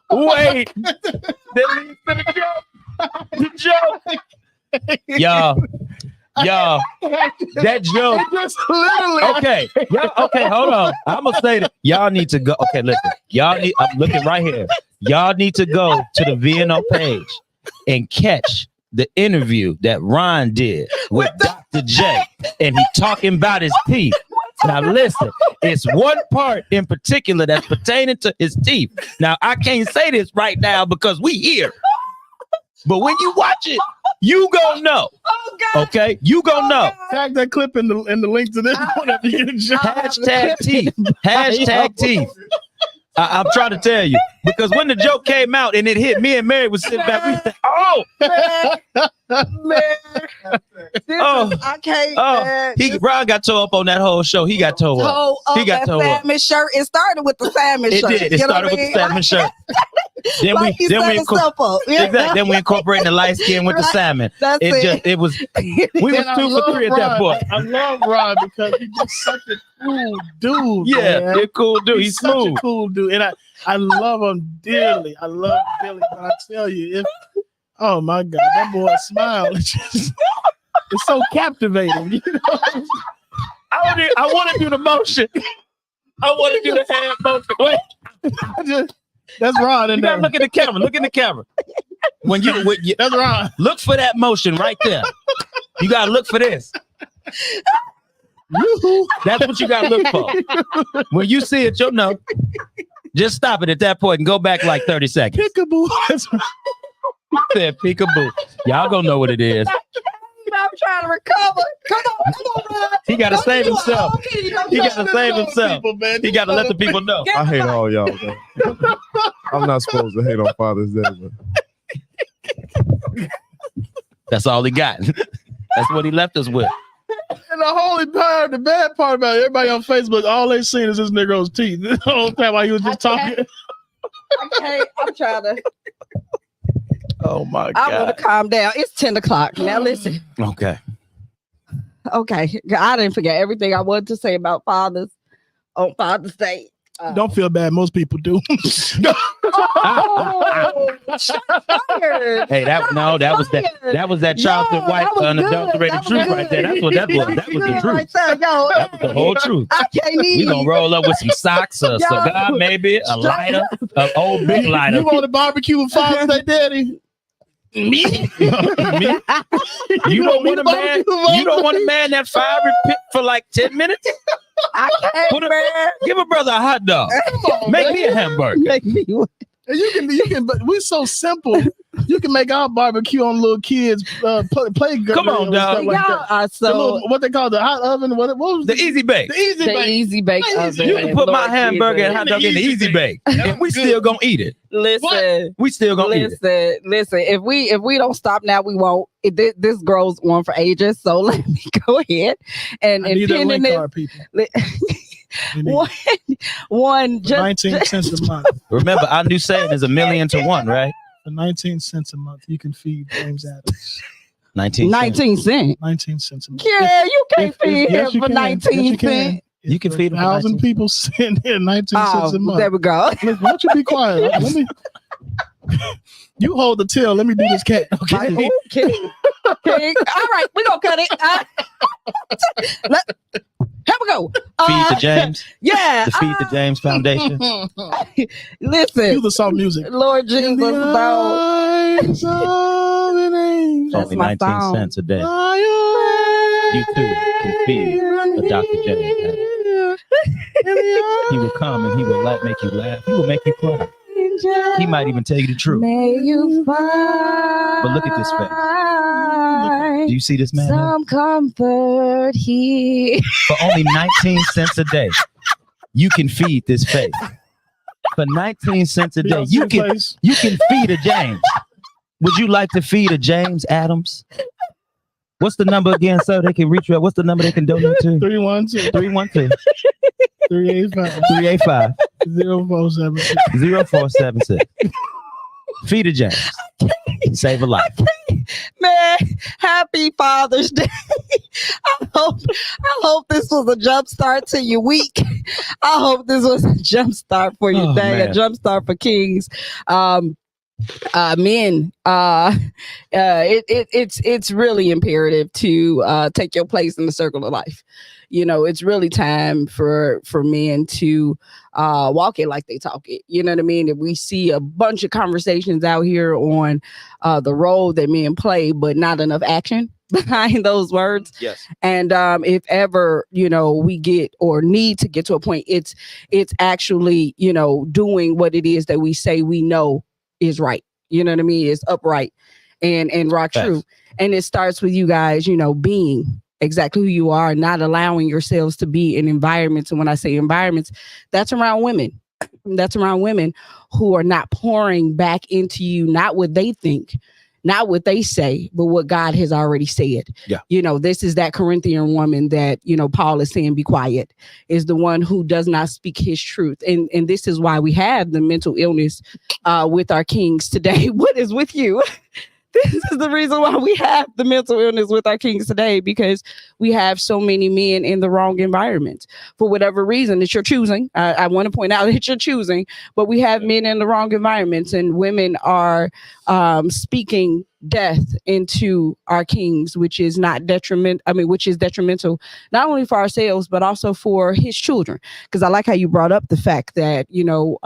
Wait. The joke. Y'all, that joke. Just literally. Okay, hold on. I'm gonna say that y'all need to go. Okay, listen. I'm looking right here. Y'all need to go to the VNO page and catch the interview that Ron did with Dr. J, and he talking about his teeth. Now listen, it's one part in particular that's pertaining to his teeth. Now I can't say this right now because we here, but when you watch it, you gonna know. Oh, God. Okay, you gonna know. God. Tag that clip in the link to this one after you get a job. Hashtag teeth. Hashtag teeth. I'm trying to tell you, because when the joke came out and it hit, me and Mary was sitting back. We said, "Oh, Man. I can't. Ron got tore up on that whole show. He got tore up. He got tore up. Salmon shirt. It started with the salmon shirt. It did. It started with the salmon shirt. Then we incorporated the light skin with the salmon. It was we was 2 for 3 at that point. I love Ron because he's just such a cool dude. Yeah, man. he's a cool dude. He's smooth. Such a cool dude, and I love him dearly. I love Billy, but I tell you, oh my God, that boy's smile it's so captivating. You know? I want to do the motion. I want to do the hand motion. Wait. That's Ron in You there. gotta look in the camera. Look in the camera. When you That's Ron. Look for that motion right there. You gotta look for this. That's what you gotta look for. When you see it, you'll know. Just stop it at that point and go back like 30 seconds. Peekaboo. That's right. Said peekaboo. Y'all gonna know what it is. I'm trying to recover. Come on, Ron. He gotta save himself. He gotta save himself. He gotta let the people know. I hate all y'all, man. I'm not supposed to hate on Father's Day, but That's all he got. That's what he left us with. And the bad part about it, everybody on Facebook, all they seen is this Negro's teeth. The whole time while he was just talking. I'm trying to. Oh my God. I want to calm down. It's 10 o'clock. Now listen. Okay. Okay. I didn't forget everything I wanted to say about fathers on Father's Day. Don't feel bad. Most people do. Hey, that was that Charleston White unadulterated truth right there. That's what that was. That was the truth. Right there, yo. That was the whole truth. I can't We even. gonna roll up with some socks, a cigar, maybe a lighter, an old big lighter. You want to barbecue with Father's Day, Daddy? Me? Me? You don't want a man. You don't want a man that fire pit for like 10 minutes. I can't, man. Give a brother a hot dog. Make me a hamburger. Make me one. And you can, but we're so simple. You can make our barbecue on little kids play. Come on, dog. Like Y'all are so the little, what they call the hot oven. What was the easy bake. The easy the bake. easy bake oven. You can put my hamburger and hot dog in the easy bake, and we still gonna eat it. Listen, We still gonna eat it. Listen. If we don't stop now, we won't. This grows on for ages. So let me go ahead and I need that pin in link this. card, people. One For 19 cents a month. Remember, our new saying is 1,000,000 to 1, right? For 19 cents a month, you can feed James Adams. 19 cents. 19 cents a month. Yeah, you can't feed him you for can. 19 Yes, cents. You can feed him for 1,000 19. people sitting here 19 cents a month. There we go. Listen, why don't you be quiet? Let me. You hold the till. Let me do this cat. Okay. Okay. All right, we're gonna cut it. Here we go. Feed the James. Yeah. The Feed the James Foundation. Listen. Cue the soft music. Lord Jesus, though. It's only my 19 song. cents a day. You too can feed a Dr. James. He will come and he will make you laugh. He will make you cry. He might even tell you the truth. May you find. But look at this face. Do you see this man? Some comfort here. For only 19 cents a day, you can feed this face. For 19 cents a day, you can feed a James. Would you like to feed a James Adams? What's the number again, sir? They can reach you at. What's the number they can donate to? 312 385 0476. 0476. Feed a James. Save a life. Man, happy Father's Day. I hope this was a jump start to your week. I hope this was a jump start for your day, man. a jump start for Kings. men, it's really imperative to take your place in the circle of life. You know, it's really time for men to walk it like they talk it. You know what I mean? If we see a bunch of conversations out here on the role that men play, but not enough action behind those words. Yes. And if ever, you know, we get or need to get to a point, it's actually, you know, doing what it is that we say we know is right. You know what I mean? It's upright and RockTrue. And it starts with you guys, you know, being exactly who you are, not allowing yourselves to be in environments. And when I say environments, that's around women. That's around women who are not pouring back into you, not what they think, not what they say, but what God has already said. Yeah. You know, this is that Corinthian woman that, you know, Paul is saying, be quiet, is the one who does not speak his truth. And this is why we have the mental illness with our kings today. What is with you? This is the reason why we have the mental illness with our kings today, because we have so many men in the wrong environment for whatever reason that you're choosing. I want to point out that you're choosing, but we have men in the wrong environments, and women are speaking death into our kings, which is which is detrimental not only for ourselves but also for his children. Because I like how you brought up the fact that, you know,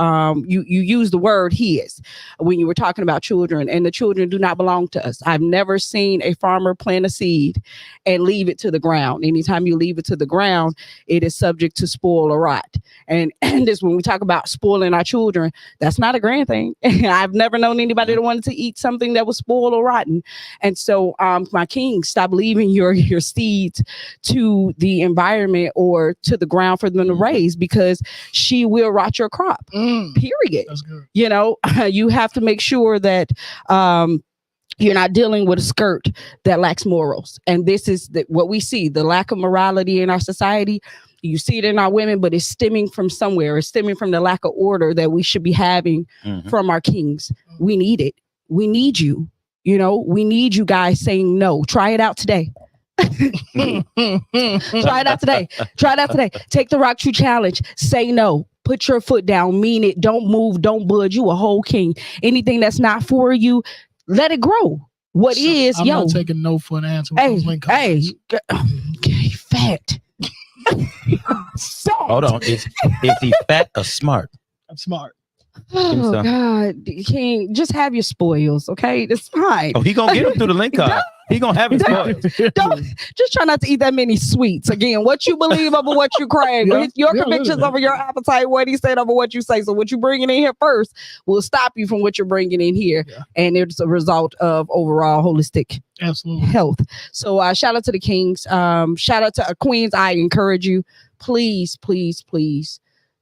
you use the word his when you were talking about children, and the children do not belong to us. I've never seen a farmer plant a seed and leave it to the ground. Anytime you leave it to the ground, it is subject to spoil or rot. And this, when we talk about spoiling our children, that's not a grand thing. I've never known anybody that wanted to eat something that was spoiled or rotten. And so my king, stop leaving your seeds to the environment or to the ground for them to raise, because she will rot your crop. Period. That's good. You know, you have to make sure that you're not dealing with a skirt that lacks morals. And this is what we see, the lack of morality in our society. You see it in our women, but it's stemming from somewhere. It's stemming from the lack of order that we should be having from our kings. We need it. We need you. You know, we need you guys saying no. Try it out today. Try it out today. Try it out today. Take the RockTrue challenge. Say no. Put your foot down. Mean it. Don't move. Don't budge. You a whole king. Anything that's not for you, let it grow. I'm not taking no for an answer. Hey, fat. Hold on. Is he fat or smart? I'm smart. Oh God, King, just have your spoils, okay? It's fine. Oh, he gonna get him through the link card. He gonna have his spoils. Just try not to eat that many sweets. Again, what you believe over what you crave. Your convictions over your appetite, what he said over what you say. So what you bringing in here first will stop you from what you're bringing in here. Yeah. And it's a result of overall holistic health. So shout out to the kings. Shout out to queens. I encourage you, please, please, please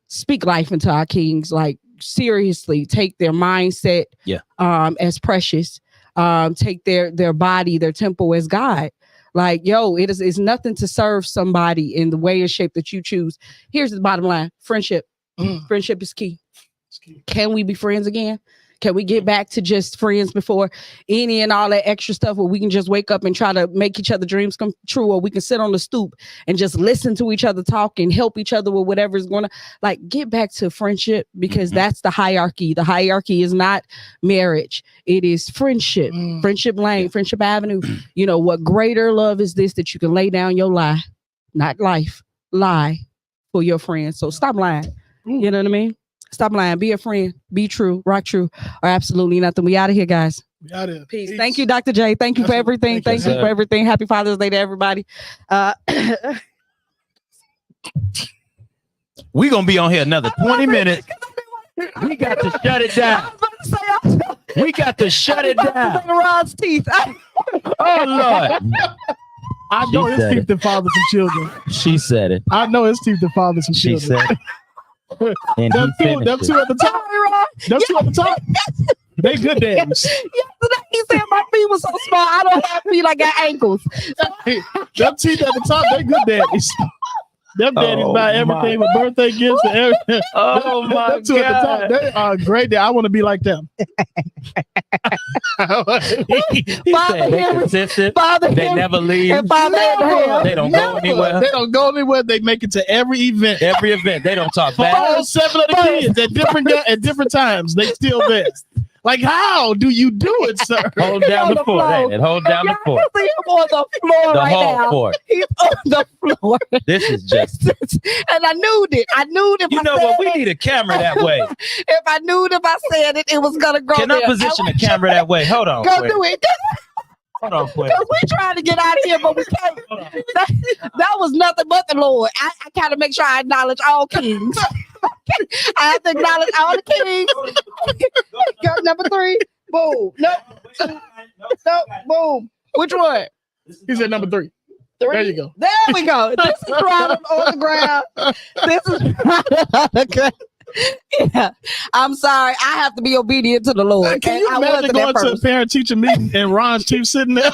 speak life into our kings. Like, seriously, take their mindset as precious. Take their body, their temple as God. Like, it's nothing to serve somebody in the way and shape that you choose. Here's the bottom line: friendship. Friendship is key. Can we be friends again? Can we get back to just friends before any and all that extra stuff, where we can just wake up and try to make each other dreams come true, or we can sit on the stoop and just listen to each other talk and help each other with whatever is going to, like, get back to friendship, because that's the hierarchy. The hierarchy is not marriage. It is friendship, friendship lane, friendship avenue. You know, what greater love is this, that you can lay down your lie, not life, lie for your friends. So stop lying. You know what I mean? Stop lying. Be a friend. Be true. RockTrue or absolutely nothing. We out of here, guys. We out of here. Peace. Thank you, Dr. J. Thank you for everything. Thank you for everything. Happy Father's Day to everybody. We're going to be on here another 20 minutes. We got to shut it down. We got to shut it down. Rod's teeth. Oh, Lord. I know his teeth to father some children. She said it. I know his teeth to father some children. She said it. And them two at the top. Them two at the top. They good daddies. Yesterday he said my feet was so small, I don't have feet, I got ankles. Them teeth at the top, they good daddies. Them daddies buy everything with birthday gifts and everything. Oh my them two God. At the top, they are great. I want to be like them. They consistent. They never leave. They don't go anywhere. They don't go anywhere. They make it to every event. Every event. They don't talk For back. all 7 of the kids at different times. They still there. Like, how do you do it, sir? Hold down the fort. And hold down the fort. See him on the floor The right whole now. fort. He's on the floor. This is just. And I knew it. I knew it. You know what? We need a camera that way. If I knew it, if I said it, it was gonna go. Can I position the camera that way? Hold on. Go do it. Hold on, quick. Because we trying to get out of here, but we can't. That was nothing but the Lord. I kind of make sure I acknowledge all kings. I have to acknowledge all the kings. Go, number 3. Boom. Nope. Boom. Which one? He said number 3. 3. There you go. There we go. This is Ronald on the ground. This is Ronald on the ground. Yeah, I'm sorry. I have to be obedient to the Lord. Can you imagine going to a parent-teacher meeting and Ron's chief sitting there?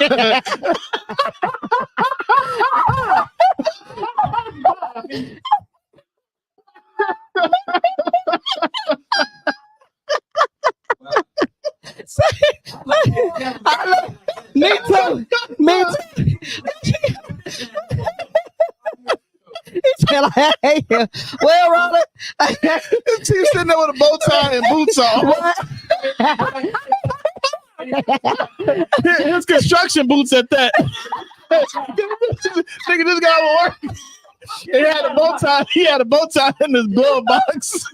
Me too. He said, I hate him. Well, Ronald, Chief sitting there with a bow tie and boots on. His construction boots at that. Nigga, this guy will work. He had a bow tie. He had a bow tie in his glove box.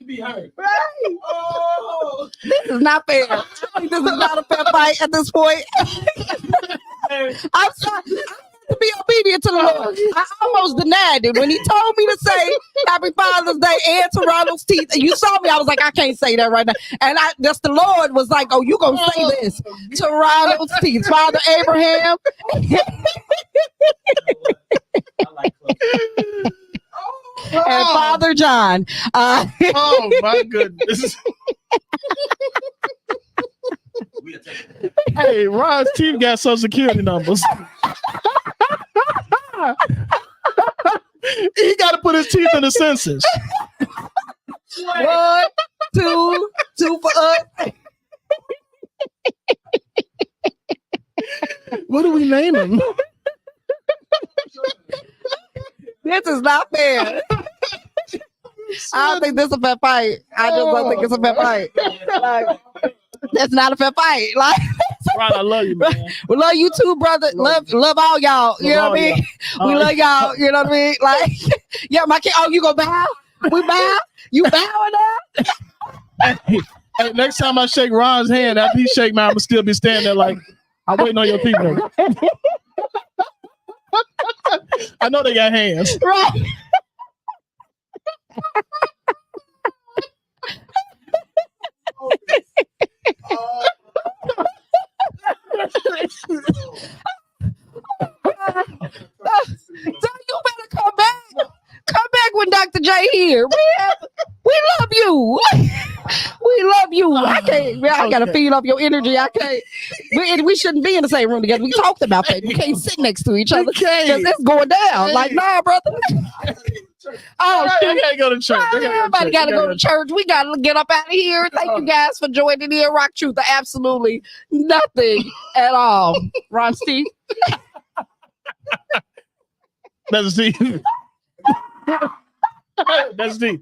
Be hurt. Right. Oh. This is not fair. This is not a fair fight at this point. I'm sorry. I have to be obedient to the Lord. I almost denied it when he told me to say Happy Father's Day and to Ronald's teeth. And you saw me. I was like, I can't say that right now. And just the Lord was like, oh, you gonna say this to Ronald's teeth, Father Abraham. And Father John. Oh my goodness. Hey, Ron's team got social security numbers. He got to put his teeth in the census. 1, 2 for us. What do we name him? This is not fair. I don't think this is a fair fight. I just don't think it's a fair fight. Like, that's not a fair fight. Like, Ron, I love you, man. We love you too, brother. Love all y'all. You know what I mean? We love y'all. You know what I mean? Like, yeah, my kid. Oh, you gonna bow? We bow? You bowing now? Hey, next time I shake Ron's hand, after he shake mine, I'm gonna still be standing there like, I'm waiting on your people. I know they got hands. Right. So you better come back. Come back when Dr. J here. We love you. We love you. I can't. I gotta feed off your energy. I can't. We shouldn't be in the same room together. We talked about that. You can't sit next to each other because it's going down. Like, nah, brother. Oh, I gotta go to church. Everybody gotta go to church. We gotta get up out of here. Thank you guys for joining in. Rock Truth. Absolutely nothing at all. Ron Steve. That's Steve. That's Steve.